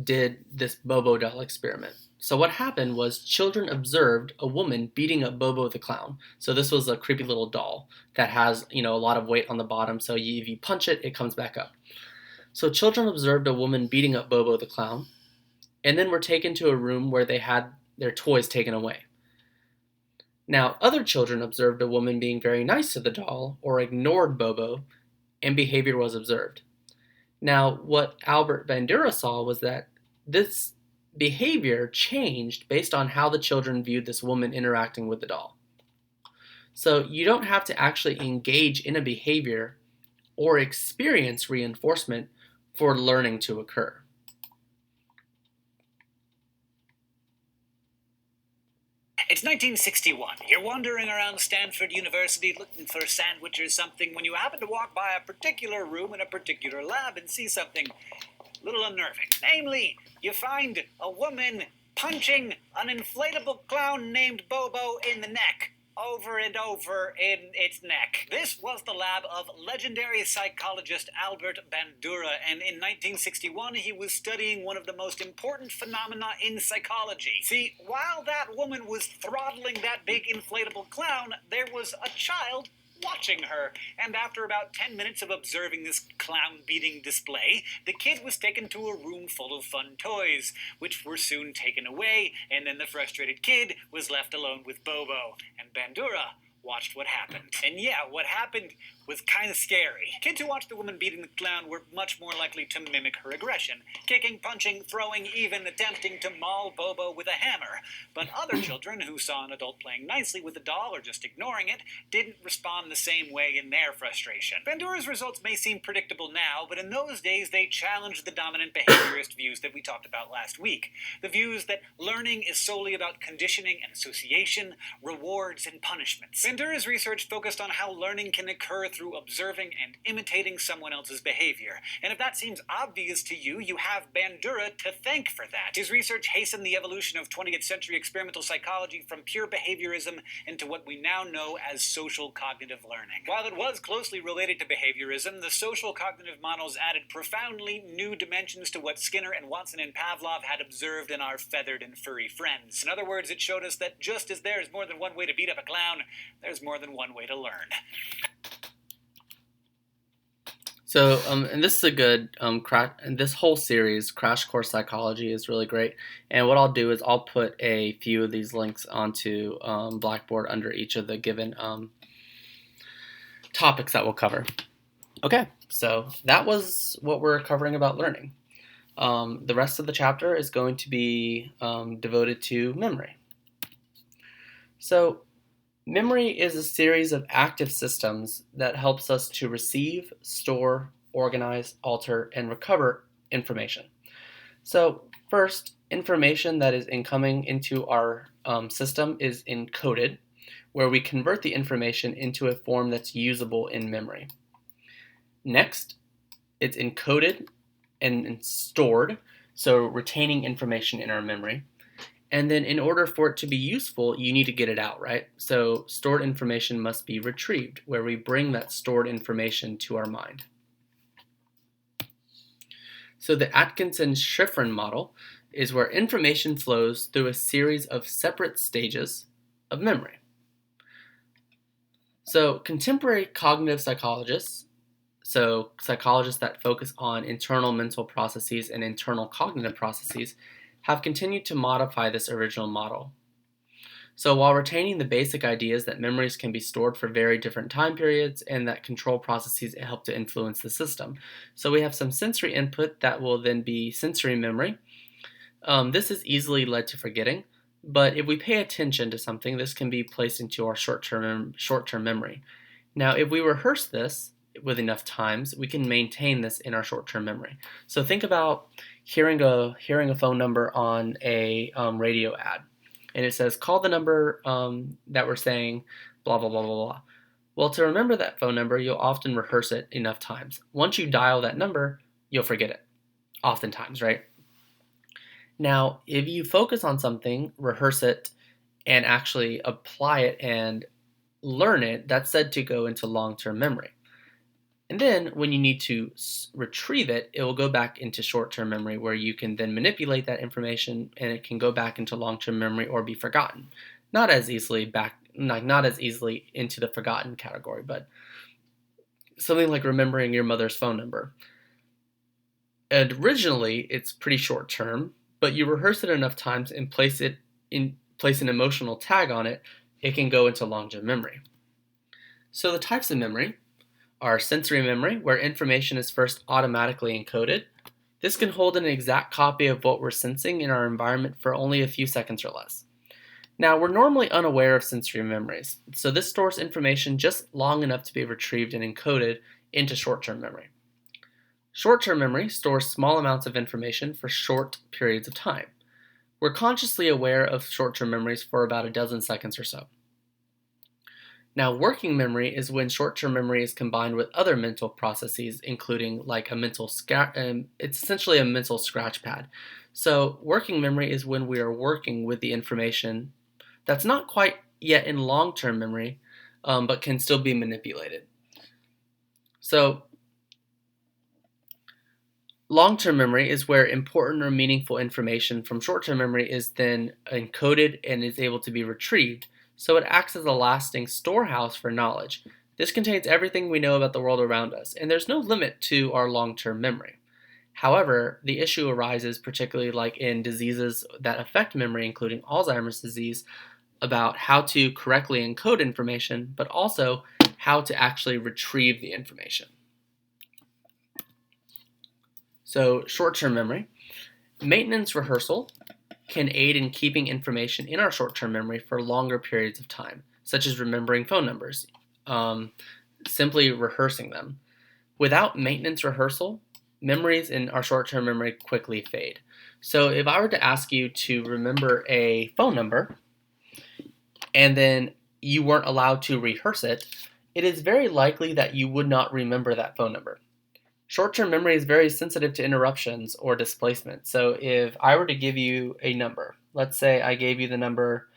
did this Bobo doll experiment. So what happened was children observed a woman beating up Bobo the clown. So this was a creepy little doll that has, a lot of weight on the bottom. So if you punch it, it comes back up. So children observed a woman beating up Bobo the clown, and then were taken to a room where they had their toys taken away. Now, other children observed a woman being very nice to the doll or ignored Bobo, and behavior was observed. Now, what Albert Bandura saw was that this behavior changed based on how the children viewed this woman interacting with the doll. So you don't have to actually engage in a behavior or experience reinforcement for learning to occur. It's 1961. You're wandering around Stanford University looking for a sandwich or something when you happen to walk by a particular room in a particular lab and see something a little unnerving. Namely, you find a woman punching an inflatable clown named Bobo in the neck. Over and over in its neck. This was the lab of legendary psychologist Albert Bandura, and in 1961 he was studying one of the most important phenomena in psychology. See, while that woman was throttling that big inflatable clown, there was a child watching her, and after about 10 minutes of observing this clown-beating display, the kid was taken to a room full of fun toys, which were soon taken away, and then the frustrated kid was left alone with Bobo, and Bandura watched what happened. And yeah, what happened was kind of scary. Kids who watched the woman beating the clown were much more likely to mimic her aggression, kicking, punching, throwing, even attempting to maul Bobo with a hammer. But other children who saw an adult playing nicely with a doll or just ignoring it didn't respond the same way in their frustration. Bandura's results may seem predictable now, but in those days they challenged the dominant behaviorist views that we talked about last week. The views that learning is solely about conditioning and association, rewards and punishments. Bandura's research focused on how learning can occur through observing and imitating someone else's behavior. And if that seems obvious to you, you have Bandura to thank for that. His research hastened the evolution of 20th century experimental psychology from pure behaviorism into what we now know as social cognitive learning. While it was closely related to behaviorism, the social cognitive models added profoundly new dimensions to what Skinner and Watson and Pavlov had observed in our feathered and furry friends. In other words, it showed us that just as there is more than one way to beat up a clown, there's more than one way to learn. So, and this is a good and this whole series, Crash Course Psychology, is really great. And what I'll do is I'll put a few of these links onto Blackboard under each of the given topics that we'll cover. Okay, so that was what we're covering about learning. The rest of the chapter is going to be devoted to memory. So, memory is a series of active systems that helps us to receive, store, organize, alter, and recover information. So first, information that is incoming into our system is encoded, where we convert the information into a form that's usable in memory. Next, it's encoded and stored, so retaining information in our memory. And then in order for it to be useful, you need to get it out, right? So stored information must be retrieved, where we bring that stored information to our mind. So the Atkinson-Shiffrin model is where information flows through a series of separate stages of memory. So contemporary cognitive psychologists, so psychologists that focus on internal mental processes and internal cognitive processes, have continued to modify this original model. So while retaining the basic ideas that memories can be stored for very different time periods and that control processes help to influence the system. So we have some sensory input that will then be sensory memory. This is easily led to forgetting, but if we pay attention to something, this can be placed into our short-term memory. Now, if we rehearse this with enough times, we can maintain this in our short-term memory. So think about hearing a phone number on a radio ad, and it says, call the number that we're saying, blah, blah, blah, blah, blah. Well, to remember that phone number, you'll often rehearse it enough times. Once you dial that number, you'll forget it, oftentimes, right? Now, if you focus on something, rehearse it, and actually apply it and learn it, that's said to go into long-term memory. And then when you need to retrieve it, it will go back into short-term memory, where you can then manipulate that information and it can go back into long-term memory or be forgotten. Not as easily into the forgotten category, but something like remembering your mother's phone number. And originally, it's pretty short-term, but you rehearse it enough times and place an emotional tag on it, it can go into long-term memory. So the types of memory are sensory memory, where information is first automatically encoded. This can hold an exact copy of what we're sensing in our environment for only a few seconds or less. Now, we're normally unaware of sensory memories, so this stores information just long enough to be retrieved and encoded into short-term memory. Short-term memory stores small amounts of information for short periods of time. We're consciously aware of short-term memories for about a dozen seconds or so. Now, working memory is when short-term memory is combined with other mental processes, including like it's essentially a mental scratch pad. So, working memory is when we are working with the information that's not quite yet in long-term memory, but can still be manipulated. So, long-term memory is where important or meaningful information from short-term memory is then encoded and is able to be retrieved. So it acts as a lasting storehouse for knowledge. This contains everything we know about the world around us, and there's no limit to our long-term memory. However, the issue arises particularly like in diseases that affect memory, including Alzheimer's disease, about how to correctly encode information, but also how to actually retrieve the information. So, short-term memory. Maintenance rehearsal can aid in keeping information in our short-term memory for longer periods of time, such as remembering phone numbers, simply rehearsing them. Without maintenance rehearsal, memories in our short-term memory quickly fade. So if I were to ask you to remember a phone number, and then you weren't allowed to rehearse it, it is very likely that you would not remember that phone number. Short-term memory is very sensitive to interruptions or displacement. So if I were to give you a number, let's say I gave you the number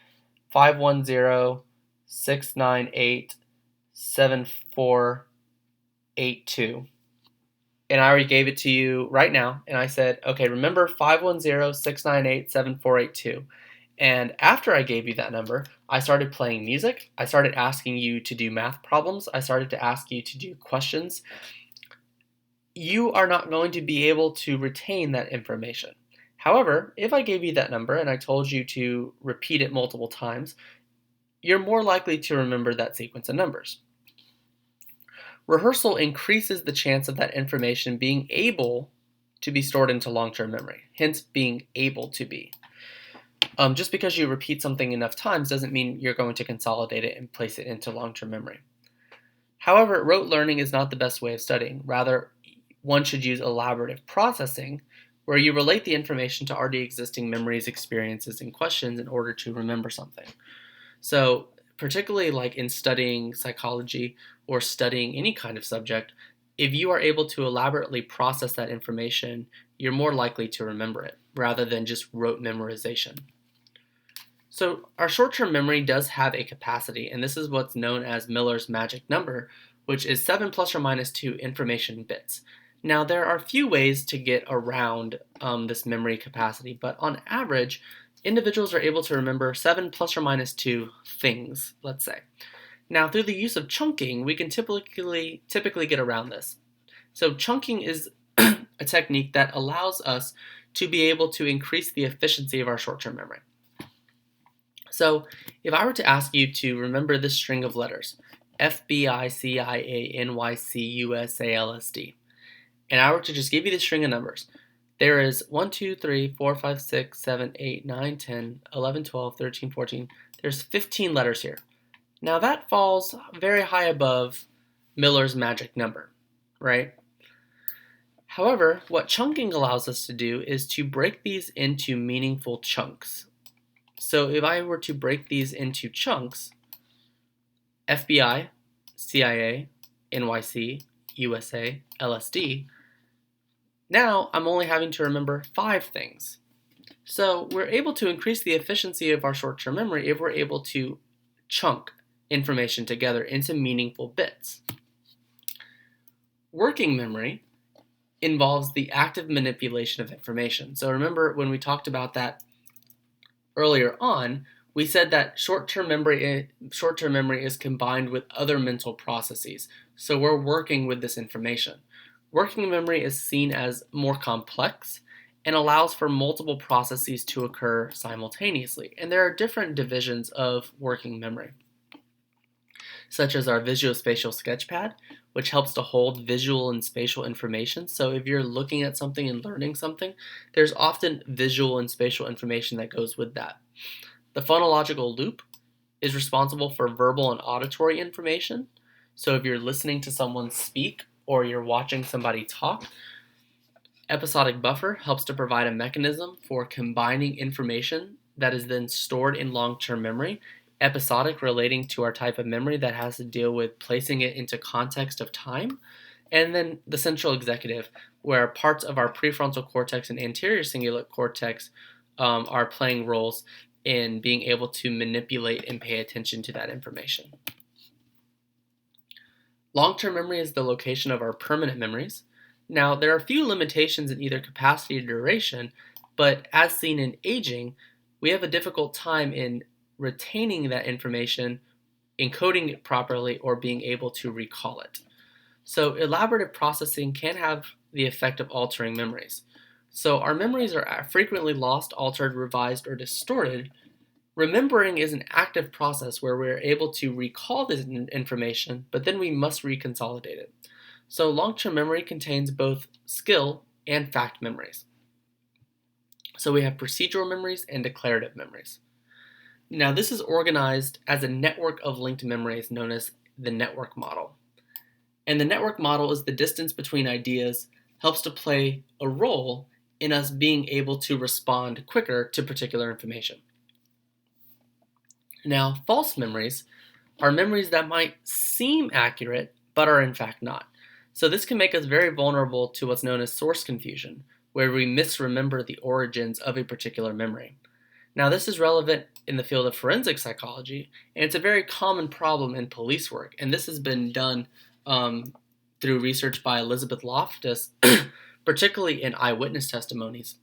510-698-7482, and I already gave it to you right now, and I said, okay, remember 510-698-7482. And after I gave you that number, I started playing music, I started asking you to do math problems, I started to ask you to do questions. You are not going to be able to retain that information. However, if I gave you that number and I told you to repeat it multiple times, you're more likely to remember that sequence of numbers. Rehearsal increases the chance of that information being able to be stored into long-term memory, hence being able to be. Just because you repeat something enough times doesn't mean you're going to consolidate it and place it into long-term memory. However, rote learning is not the best way of studying. Rather, one should use elaborative processing, where you relate the information to already existing memories, experiences, and questions in order to remember something. So, particularly like in studying psychology or studying any kind of subject, if you are able to elaborately process that information, you're more likely to remember it, rather than just rote memorization. So, our short-term memory does have a capacity, and this is what's known as Miller's magic number, which is 7 plus or minus 2 information bits. Now, there are a few ways to get around this memory capacity, but on average, individuals are able to remember 7 plus or minus 2 things, let's say. Now, through the use of chunking, we can typically get around this. So chunking is a technique that allows us to be able to increase the efficiency of our short-term memory. So if I were to ask you to remember this string of letters, FBICIANYCUSALSD, and I were to just give you the string of numbers, there is 1, 2, 3, 4, 5, 6, 7, 8, 9, 10, 11, 12, 13, 14. There's 15 letters here. Now that falls very high above Miller's magic number, right? However, what chunking allows us to do is to break these into meaningful chunks. So if I were to break these into chunks, FBI, CIA, NYC, USA, LSD, now I'm only having to remember 5 things. So we're able to increase the efficiency of our short-term memory if we're able to chunk information together into meaningful bits. Working memory involves the active manipulation of information. So remember when we talked about that earlier on, we said that short-term memory is combined with other mental processes. So we're working with this information. Working memory is seen as more complex and allows for multiple processes to occur simultaneously. And there are different divisions of working memory, such as our visuospatial sketchpad, which helps to hold visual and spatial information. So if you're looking at something and learning something, there's often visual and spatial information that goes with that. The phonological loop is responsible for verbal and auditory information. So if you're listening to someone speak or you're watching somebody talk, episodic buffer helps to provide a mechanism for combining information that is then stored in long-term memory episodic, relating to our type of memory that has to deal with placing it into context of time, and then the central executive, where parts of our prefrontal cortex and anterior cingulate cortex are playing roles in being able to manipulate and pay attention to that information. Long-term memory is the location of our permanent memories. Now, there are a few limitations in either capacity or duration, but as seen in aging, we have a difficult time in retaining that information, encoding it properly, or being able to recall it. So elaborative processing can have the effect of altering memories. So our memories are frequently lost, altered, revised, or distorted. Remembering is an active process where we're able to recall this information, but then we must reconsolidate it. So long-term memory contains both skill and fact memories. So we have procedural memories and declarative memories. Now this is organized as a network of linked memories known as the network model. And the network model is the distance between ideas, helps to play a role in us being able to respond quicker to particular information. Now, false memories are memories that might seem accurate, but are in fact not. So this can make us very vulnerable to what's known as source confusion, where we misremember the origins of a particular memory. Now, this is relevant in the field of forensic psychology, and it's a very common problem in police work, and this has been done through research by Elizabeth Loftus, particularly in eyewitness testimonies.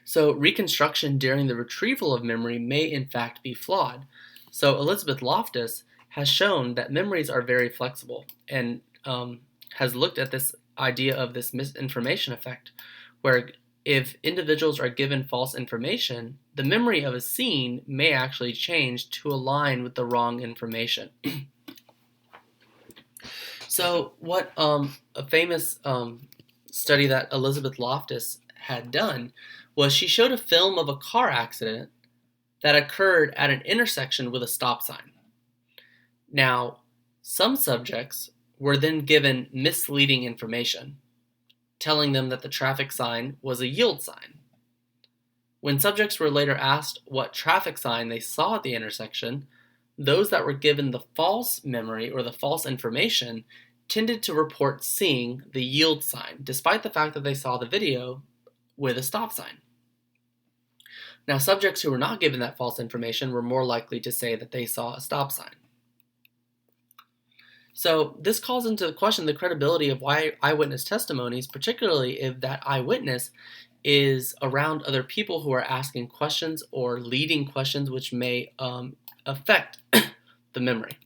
So reconstruction during the retrieval of memory may in fact be flawed. So Elizabeth Loftus has shown that memories are very flexible and has looked at this idea of this misinformation effect, where if individuals are given false information, the memory of a scene may actually change to align with the wrong information. So what a famous study that Elizabeth Loftus had done was she showed a film of a car accident that occurred at an intersection with a stop sign. Now, some subjects were then given misleading information, telling them that the traffic sign was a yield sign. When subjects were later asked what traffic sign they saw at the intersection, those that were given the false memory or the false information tended to report seeing the yield sign, despite the fact that they saw the video with a stop sign. Now, subjects who were not given that false information were more likely to say that they saw a stop sign. So this calls into question the credibility of eyewitness testimonies, particularly if that eyewitness is around other people who are asking questions or leading questions which may affect the memory.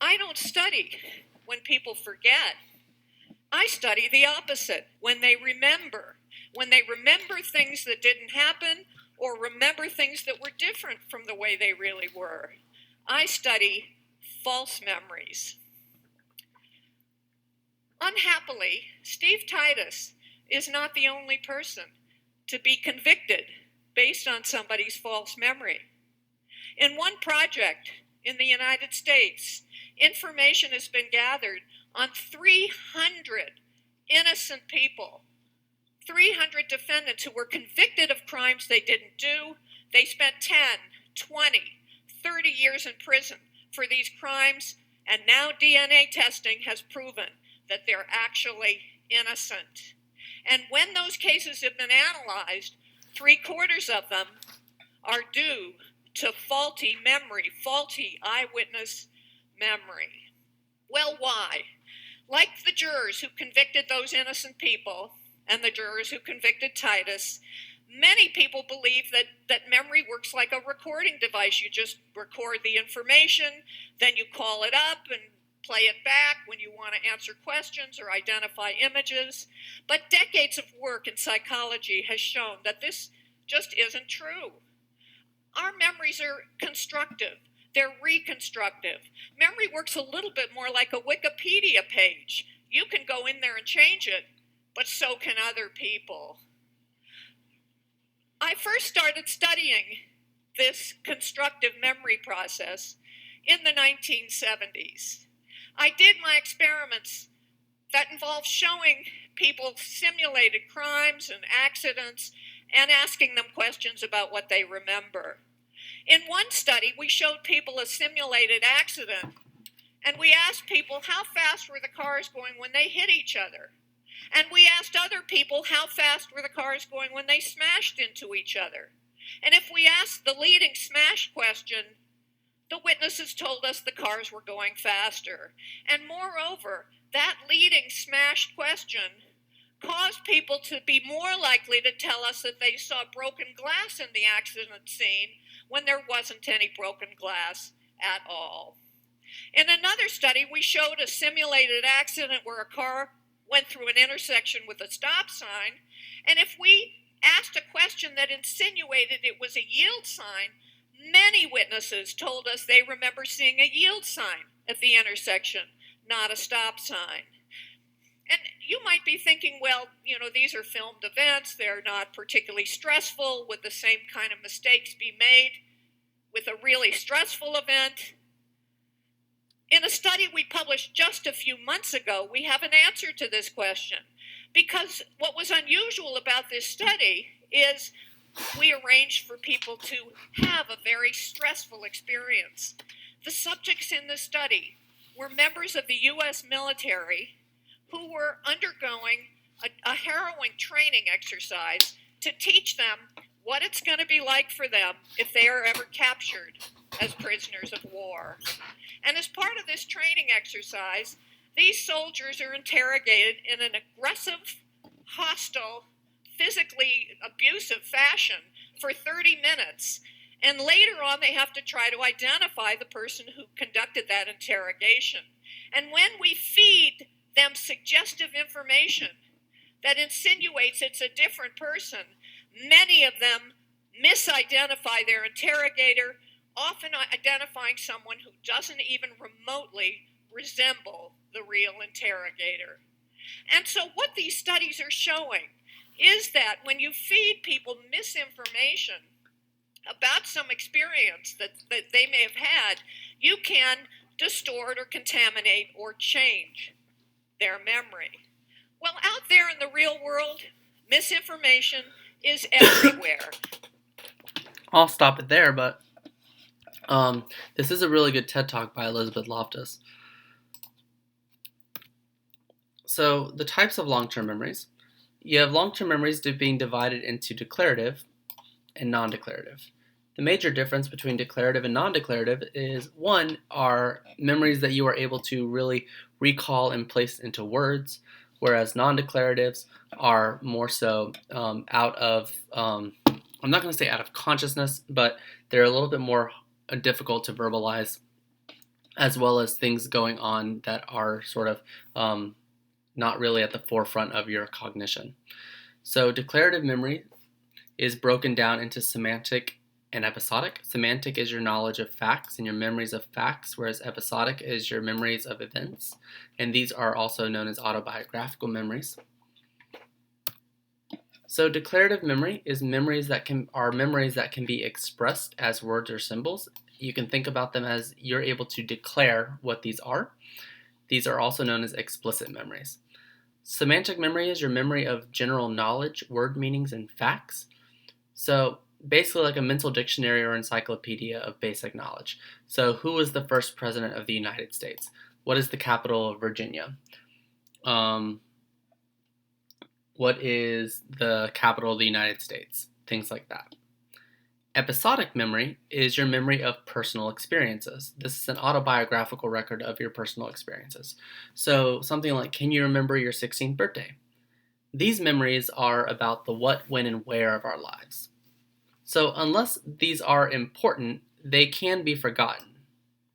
I don't study when people forget. I study the opposite, when they remember. When they remember things that didn't happen or remember things that were different from the way they really were. I study false memories. Unhappily, Steve Titus is not the only person to be convicted based on somebody's false memory. In one project in the United States, information has been gathered on 300 innocent people, 300 defendants who were convicted of crimes they didn't do. They spent 10, 20, 30 years in prison for these crimes, and now DNA testing has proven that they're actually innocent. And when those cases have been analyzed, 3/4 of them are due to faulty memory, faulty eyewitness memory. Well, why? Like the jurors who convicted those innocent people and the jurors who convicted Titus, many people believe that memory works like a recording device. You just record the information, then you call it up and play it back when you want to answer questions or identify images. But decades of work in psychology has shown that this just isn't true. Our memories are constructive. They're reconstructive. Memory works a little bit more like a Wikipedia page. You can go in there and change it, but so can other people. I first started studying this constructive memory process in the 1970s. I did my experiments that involves showing people simulated crimes and accidents and asking them questions about what they remember. In one study, we showed people a simulated accident, and we asked people how fast were the cars going when they hit each other. And we asked other people how fast were the cars going when they smashed into each other. And if we asked the leading smash question, the witnesses told us the cars were going faster. And moreover, that leading smashed question caused people to be more likely to tell us that they saw broken glass in the accident scene when there wasn't any broken glass at all. In another study, we showed a simulated accident where a car went through an intersection with a stop sign, and if we asked a question that insinuated it was a yield sign, many witnesses told us they remember seeing a yield sign at the intersection, not a stop sign. And you might be thinking, well, these are filmed events. They're not particularly stressful. Would the same kind of mistakes be made with a really stressful event? In a study we published just a few months ago, we have an answer to this question. Because what was unusual about this study is we arranged for people to have a very stressful experience. The subjects in the study were members of the U.S. military who were undergoing a harrowing training exercise to teach them what it's going to be like for them if they are ever captured as prisoners of war. And as part of this training exercise, these soldiers are interrogated in an aggressive, hostile, physically abusive fashion for 30 minutes. And later on, they have to try to identify the person who conducted that interrogation. And when we feed them suggestive information that insinuates it's a different person, many of them misidentify their interrogator, often identifying someone who doesn't even remotely resemble the real interrogator. And so what these studies are showing is that when you feed people misinformation about some experience that they may have had, you can distort or contaminate or change their memory. Well, out there in the real world, misinformation is everywhere. I'll stop it there, but this is a really good TED Talk by Elizabeth Loftus. So the types of long-term memories. You have long-term memories being divided into declarative and non-declarative. The major difference between declarative and non-declarative is, one, are memories that you are able to really recall and place into words, whereas non-declaratives are more so out of, I'm not going to say out of consciousness, but they're a little bit more difficult to verbalize, as well as things going on that are sort of not really at the forefront of your cognition. So declarative memory is broken down into semantic and episodic. Semantic is your knowledge of facts and your memories of facts, whereas episodic is your memories of events. And these are also known as autobiographical memories. So declarative memory is memories that can be expressed as words or symbols. You can think about them as you're able to declare what these are. These are also known as explicit memories. Semantic memory is your memory of general knowledge, word meanings, and facts. So basically like a mental dictionary or encyclopedia of basic knowledge. So who was the first president of the United States? What is the capital of Virginia? What is the capital of the United States? Things like that. Episodic memory is your memory of personal experiences. This is an autobiographical record of your personal experiences. So something like, can you remember your 16th birthday? These memories are about the what, when, and where of our lives. So unless these are important, they can be forgotten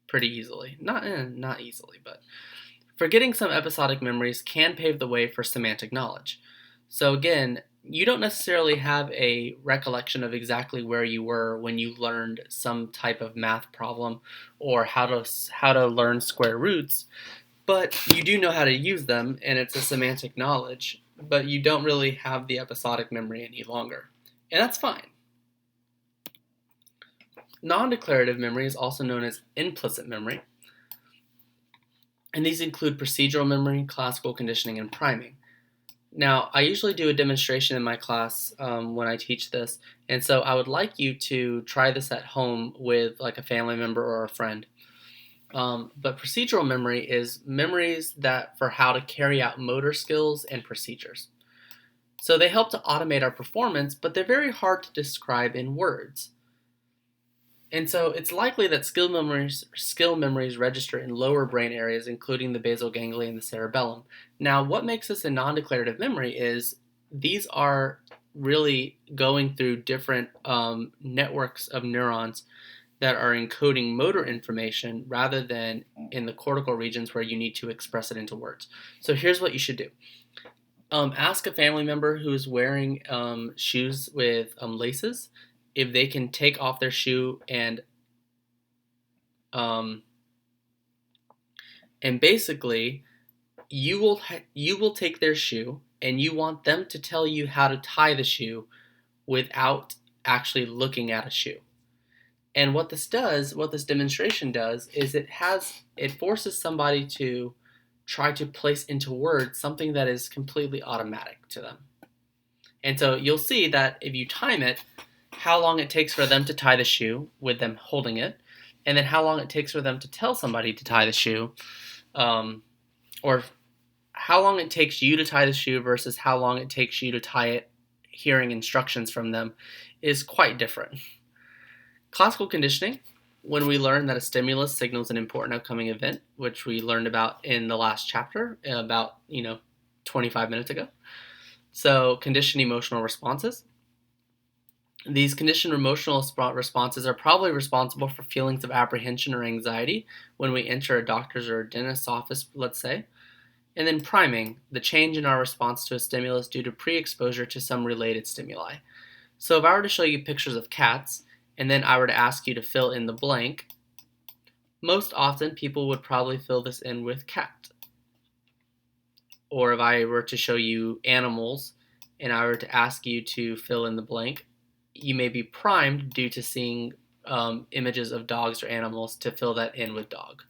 pretty easily. Not easily, but forgetting some episodic memories can pave the way for semantic knowledge. So again, you don't necessarily have a recollection of exactly where you were when you learned some type of math problem or how to learn square roots, but you do know how to use them, and it's a semantic knowledge, but you don't really have the episodic memory any longer. And that's fine. Non-declarative memory is also known as implicit memory. And these include procedural memory, classical conditioning, and priming. Now, I usually do a demonstration in my class when I teach this, and so I would like you to try this at home with like a family member or a friend. But procedural memory is memories that for how to carry out motor skills and procedures. So they help to automate our performance, but they're very hard to describe in words. And so it's likely that skill memories register in lower brain areas, including the basal ganglia and the cerebellum. Now, what makes this a non-declarative memory is these are really going through different networks of neurons that are encoding motor information rather than in the cortical regions where you need to express it into words. So here's what you should do. Ask a family member who is wearing shoes with laces if they can take off their shoe and basically you will take their shoe and you want them to tell you how to tie the shoe without actually looking at a shoe. And what this demonstration does is it forces somebody to try to place into words something that is completely automatic to them. And so you'll see that if you time it, how long it takes for them to tie the shoe with them holding it, and then how long it takes for them to tell somebody to tie the shoe, or how long it takes you to tie the shoe versus how long it takes you to tie it hearing instructions from them is quite different. Classical conditioning, when we learn that a stimulus signals an important upcoming event, which we learned about in the last chapter about 25 minutes ago. So conditioned emotional responses. These conditioned emotional responses are probably responsible for feelings of apprehension or anxiety when we enter a doctor's or a dentist's office, let's say. And then priming, the change in our response to a stimulus due to pre-exposure to some related stimuli. So if I were to show you pictures of cats, and then I were to ask you to fill in the blank, most often people would probably fill this in with cat. Or if I were to show you animals, and I were to ask you to fill in the blank, you may be primed due to seeing images of dogs or animals to fill that in with dog.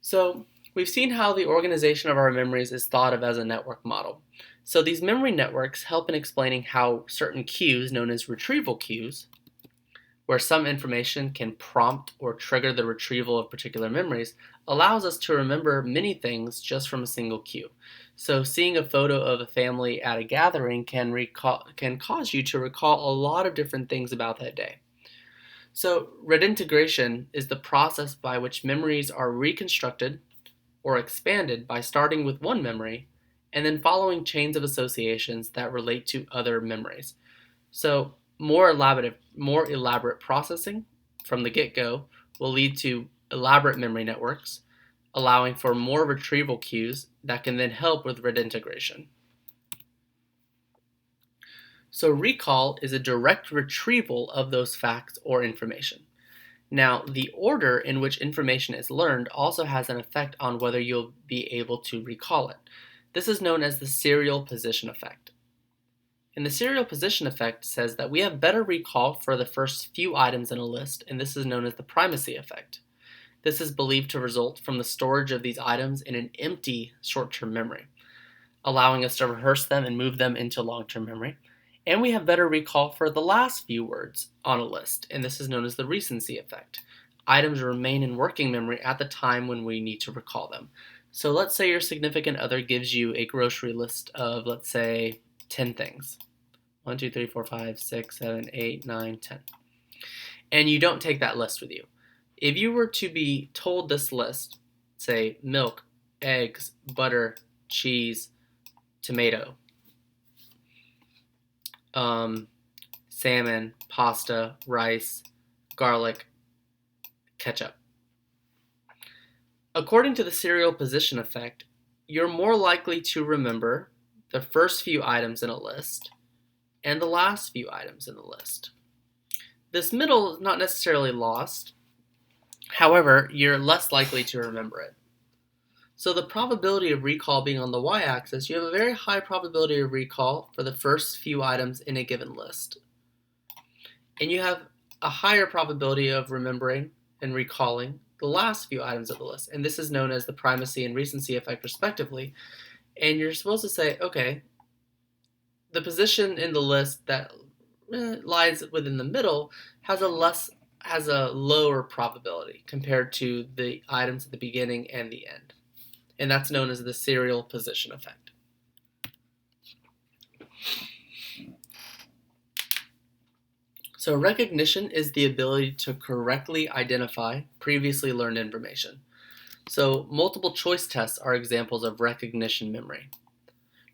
So we've seen how the organization of our memories is thought of as a network model. So these memory networks help in explaining how certain cues, known as retrieval cues, where some information can prompt or trigger the retrieval of particular memories, allows us to remember many things just from a single cue. So seeing a photo of a family at a gathering can cause you to recall a lot of different things about that day. So redintegration is the process by which memories are reconstructed or expanded by starting with one memory and then following chains of associations that relate to other memories. So more elaborate processing from the get-go will lead to elaborate memory networks, allowing for more retrieval cues that can then help with redintegration. So recall is a direct retrieval of those facts or information. Now, the order in which information is learned also has an effect on whether you'll be able to recall it. This is known as the serial position effect. And the serial position effect says that we have better recall for the first few items in a list, and this is known as the primacy effect. This is believed to result from the storage of these items in an empty short-term memory, allowing us to rehearse them and move them into long-term memory. And we have better recall for the last few words on a list, and this is known as the recency effect. Items remain in working memory at the time when we need to recall them. So let's say your significant other gives you a grocery list of, let's say, 10 things. 1, 2, 3, 4, 5, 6, 7, 8, 9, 10. And you don't take that list with you. If you were to be told this list, say milk, eggs, butter, cheese, tomato, salmon, pasta, rice, garlic, ketchup. According to the serial position effect, you're more likely to remember the first few items in a list and the last few items in the list. This middle is not necessarily lost. However, you're less likely to remember it. So the probability of recall being on the y-axis, you have a very high probability of recall for the first few items in a given list. And you have a higher probability of remembering and recalling the last few items of the list. And this is known as the primacy and recency effect, respectively. And you're supposed to say, okay, the position in the list that lies within the middle has a lower probability compared to the items at the beginning and the end. And that's known as the serial position effect. So recognition is the ability to correctly identify previously learned information. So multiple choice tests are examples of recognition memory.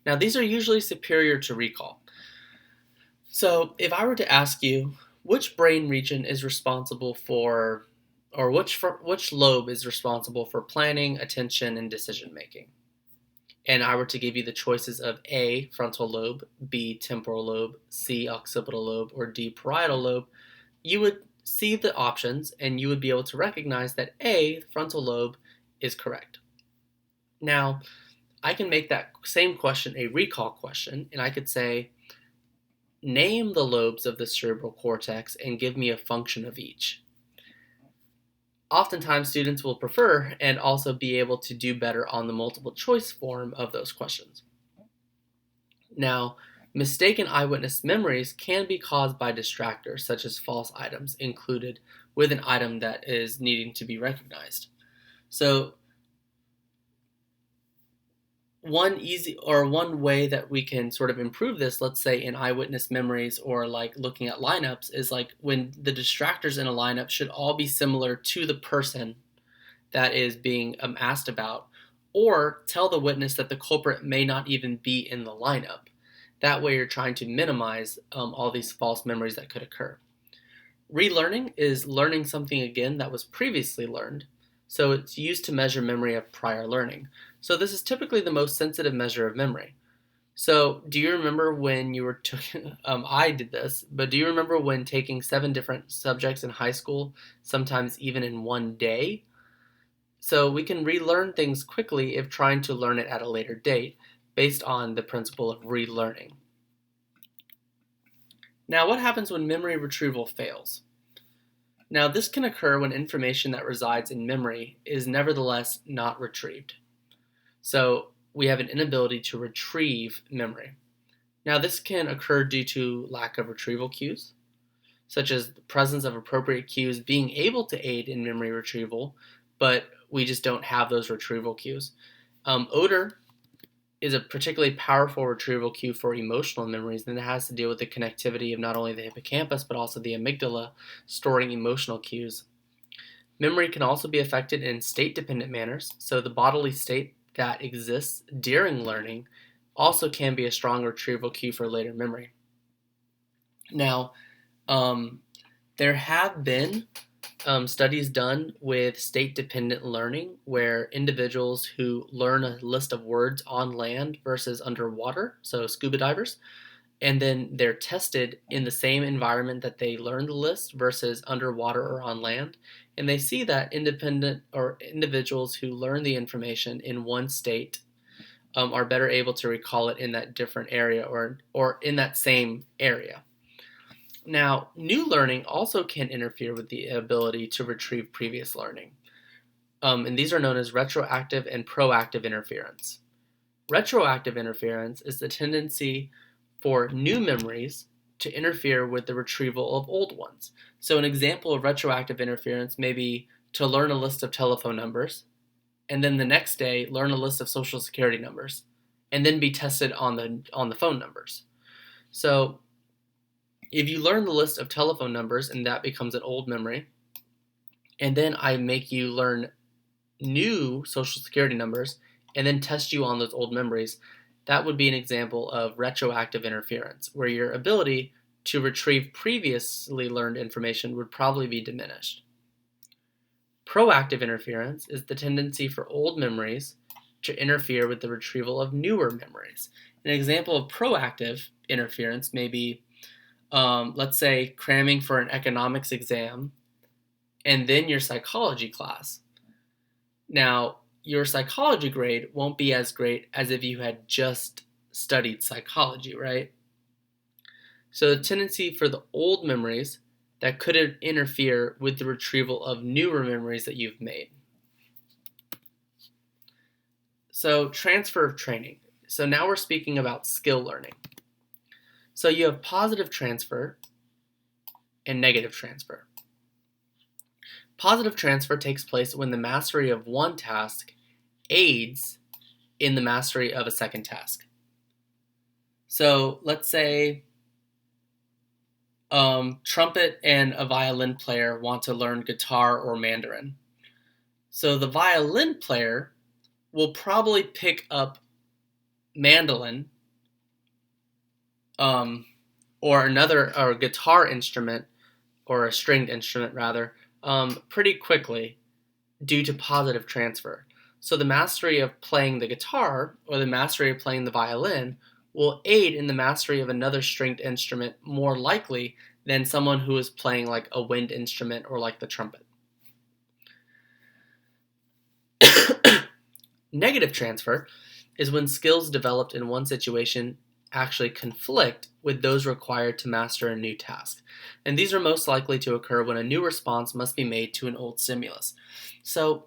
Now these are usually superior to recall. So if I were to ask you which brain region is responsible for, or which lobe is responsible for planning, attention, and decision making, and I were to give you the choices of A, frontal lobe, B, temporal lobe, C, occipital lobe, or D, parietal lobe, you would see the options and you would be able to recognize that A, frontal lobe, is correct. Now, I can make that same question a recall question, and I could say, name the lobes of the cerebral cortex and give me a function of each. Oftentimes, students will prefer and also be able to do better on the multiple choice form of those questions. Now, mistaken eyewitness memories can be caused by distractors, such as false items included with an item that is needing to be recognized. So, one way that we can sort of improve this, let's say in eyewitness memories or like looking at lineups, is like when the distractors in a lineup should all be similar to the person that is being asked about, or tell the witness that the culprit may not even be in the lineup. That way you're trying to minimize all these false memories that could occur. Relearning is learning something again that was previously learned. So it's used to measure memory of prior learning. So this is typically the most sensitive measure of memory. So do you remember when you were I did this, but do you remember when taking 7 different subjects in high school, sometimes even in one day? So we can relearn things quickly if trying to learn it at a later date, based on the principle of relearning. Now, what happens when memory retrieval fails? Now, this can occur when information that resides in memory is nevertheless not retrieved. So we have an inability to retrieve memory. Now, this can occur due to lack of retrieval cues, such as the presence of appropriate cues being able to aid in memory retrieval, but we just don't have those retrieval cues. Odor is a particularly powerful retrieval cue for emotional memories, and it has to deal with the connectivity of not only the hippocampus but also the amygdala, storing emotional cues. Memory can also be affected in state-dependent manners, so the bodily state that exists during learning also can be a strong retrieval cue for later memory. Now, there have been studies done with state-dependent learning where individuals who learn a list of words on land versus underwater, so scuba divers, and then they're tested in the same environment that they learned the list versus underwater or on land, and they see that independent or individuals who learn the information in one state are better able to recall it in that different area or in that same area. Now, new learning also can interfere with the ability to retrieve previous learning, and these are known as retroactive and proactive interference. Retroactive interference is the tendency for new memories to interfere with the retrieval of old ones. So an example of retroactive interference may be to learn a list of telephone numbers, and then the next day learn a list of social security numbers, and then be tested on the phone numbers. So if you learn the list of telephone numbers and that becomes an old memory, and then I make you learn new social security numbers and then test you on those old memories, that would be an example of retroactive interference, where your ability to retrieve previously learned information would probably be diminished. Proactive interference is the tendency for old memories to interfere with the retrieval of newer memories. An example of proactive interference may be, let's say, cramming for an economics exam and then your psychology class. Now, your psychology grade won't be as great as if you had just studied psychology, right? So the tendency for the old memories that could interfere with the retrieval of newer memories that you've made. So, transfer of training. So now we're speaking about skill learning. So you have positive transfer and negative transfer. Positive transfer takes place when the mastery of one task aids in the mastery of a second task. So let's say trumpet and a violin player want to learn guitar or Mandarin. So the violin player will probably pick up mandolin or a guitar instrument, or a stringed instrument rather, pretty quickly due to positive transfer. So the mastery of playing the guitar or the mastery of playing the violin will aid in the mastery of another stringed instrument more likely than someone who is playing like a wind instrument or like the trumpet. Negative transfer is when skills developed in one situation actually conflict with those required to master a new task. And these are most likely to occur when a new response must be made to an old stimulus. So,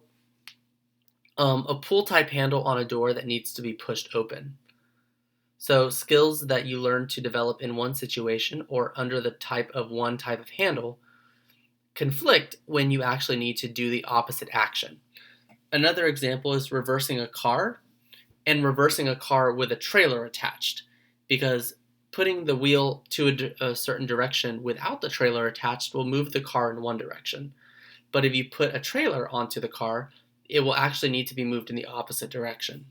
a pull-type handle on a door that needs to be pushed open. So, skills that you learn to develop in one situation or under the one type of handle conflict when you actually need to do the opposite action. Another example is reversing a car and reversing a car with a trailer attached, because putting the wheel to a certain direction without the trailer attached will move the car in one direction. But if you put a trailer onto the car, it will actually need to be moved in the opposite direction.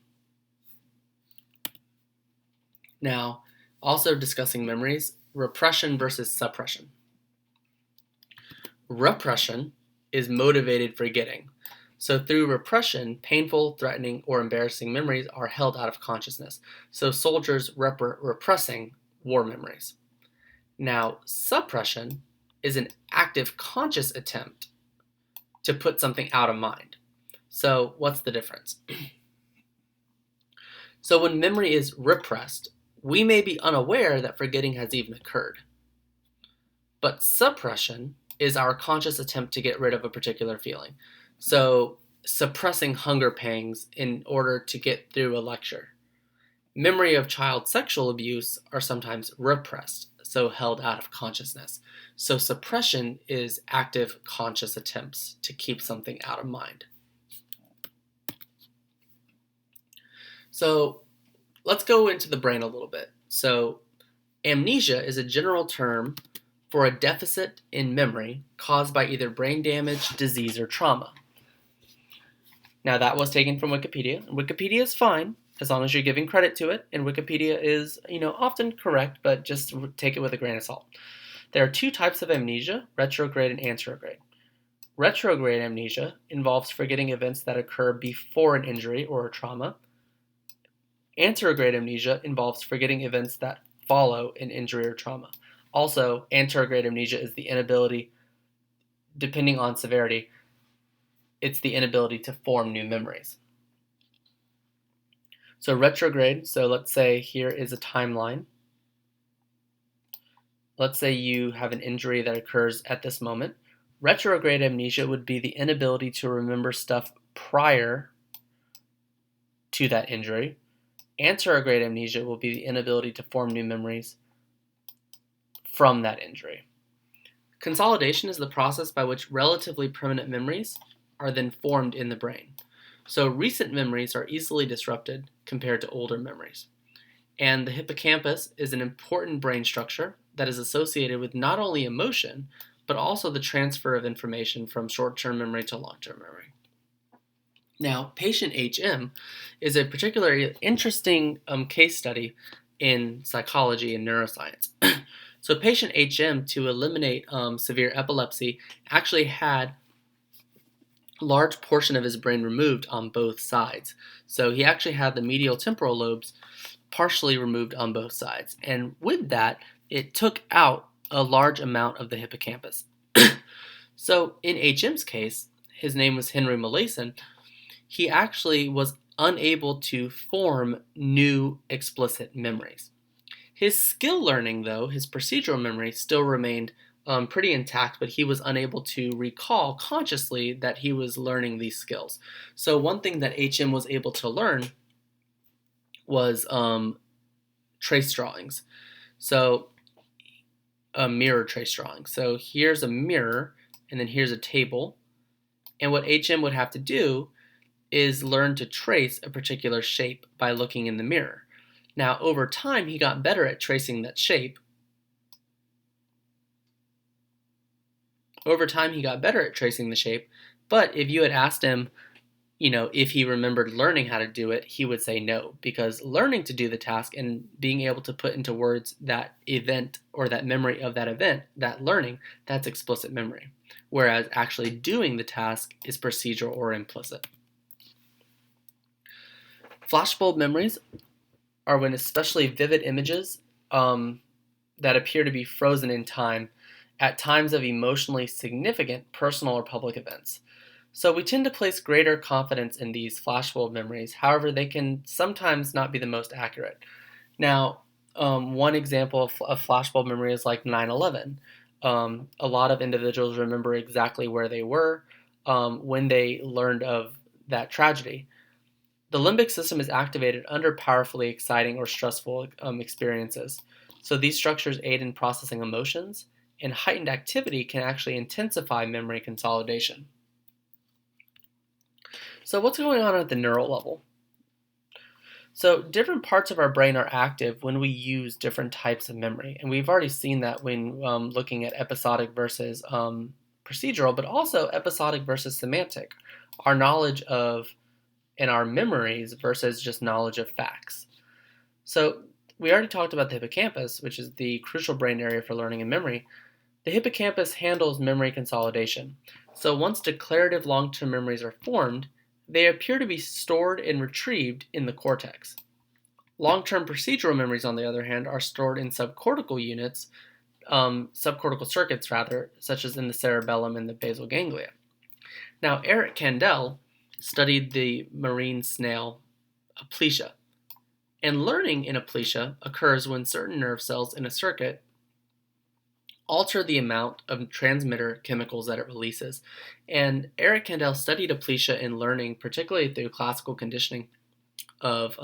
Now, also discussing memories, repression versus suppression. Repression is motivated forgetting. So through repression, painful, threatening, or embarrassing memories are held out of consciousness. So soldiers repressing war memories. Now, suppression is an active conscious attempt to put something out of mind. So what's the difference? So when memory is repressed, we may be unaware that forgetting has even occurred. But suppression is our conscious attempt to get rid of a particular feeling. So suppressing hunger pangs in order to get through a lecture. Memory of child sexual abuse are sometimes repressed, so held out of consciousness. So suppression is active conscious attempts to keep something out of mind. So let's go into the brain a little bit. So amnesia is a general term for a deficit in memory caused by either brain damage, disease, or trauma. Now that was taken from Wikipedia. Wikipedia is fine as long as you're giving credit to it, and Wikipedia is, often correct, but just take it with a grain of salt. There are two types of amnesia, retrograde and anterograde. Retrograde amnesia involves forgetting events that occur before an injury or a trauma. Anterograde amnesia involves forgetting events that follow an injury or trauma. Also, anterograde amnesia is the inability, depending on severity, it's the inability to form new memories. So retrograde, so let's say here is a timeline. Let's say you have an injury that occurs at this moment. Retrograde amnesia would be the inability to remember stuff prior to that injury. Anterograde amnesia will be the inability to form new memories from that injury. Consolidation is the process by which relatively permanent memories are then formed in the brain. So recent memories are easily disrupted compared to older memories. And the hippocampus is an important brain structure that is associated with not only emotion, but also the transfer of information from short-term memory to long-term memory. Now, patient HM is a particularly interesting case study in psychology and neuroscience. So patient HM, to eliminate severe epilepsy, actually had a large portion of his brain removed on both sides. So he actually had the medial temporal lobes partially removed on both sides. And with that, it took out a large amount of the hippocampus. So in HM's case, his name was Henry Molaison, he actually was unable to form new explicit memories. His skill learning, though, his procedural memory, still remained pretty intact, but he was unable to recall consciously that he was learning these skills. So one thing that HM was able to learn was trace drawings. So a mirror trace drawing. So here's a mirror, and then here's a table. And what HM would have to do is learn to trace a particular shape by looking in the mirror. Now, over time, he got better at tracing that shape. Over time, he got better at tracing the shape, but if you had asked him, if he remembered learning how to do it, he would say no, because learning to do the task and being able to put into words that event or that memory of that event, that learning, that's explicit memory, whereas actually doing the task is procedural or implicit. Flashbulb memories are when especially vivid images that appear to be frozen in time at times of emotionally significant personal or public events. So we tend to place greater confidence in these flashbulb memories. However, they can sometimes not be the most accurate. Now, one example of flashbulb memory is like 9/11. A lot of individuals remember exactly where they were when they learned of that tragedy. The limbic system is activated under powerfully exciting or stressful experiences. So these structures aid in processing emotions, and heightened activity can actually intensify memory consolidation. So what's going on at the neural level? So different parts of our brain are active when we use different types of memory. And we've already seen that when looking at episodic versus procedural, but also episodic versus semantic. Our knowledge of and our memories versus just knowledge of facts. So we already talked about the hippocampus, which is the crucial brain area for learning and memory. The hippocampus handles memory consolidation. So once declarative long-term memories are formed, they appear to be stored and retrieved in the cortex. Long-term procedural memories, on the other hand, are stored in subcortical units, subcortical circuits rather, such as in the cerebellum and the basal ganglia. Now, Eric Kandel studied the marine snail Aplysia, and learning in Aplysia occurs when certain nerve cells in a circuit alter the amount of transmitter chemicals that it releases. And Eric Kandel studied Aplysia in learning, particularly through classical conditioning of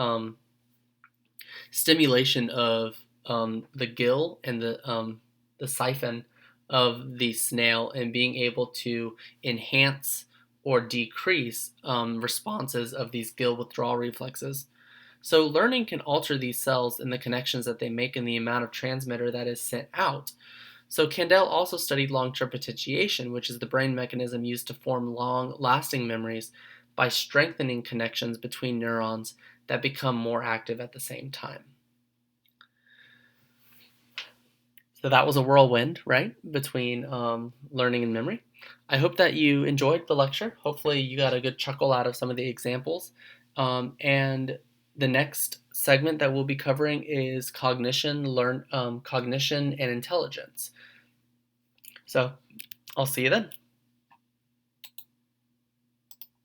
stimulation of the gill and the siphon of the snail, and being able to enhance or decrease responses of these gill withdrawal reflexes. So learning can alter these cells and the connections that they make and the amount of transmitter that is sent out. So Kandel also studied long-term potentiation, which is the brain mechanism used to form long-lasting memories by strengthening connections between neurons that become more active at the same time. So that was a whirlwind, right, between learning and memory. I hope that you enjoyed the lecture. Hopefully you got a good chuckle out of some of the examples. And the next segment that we'll be covering is cognition and intelligence. So I'll see you then.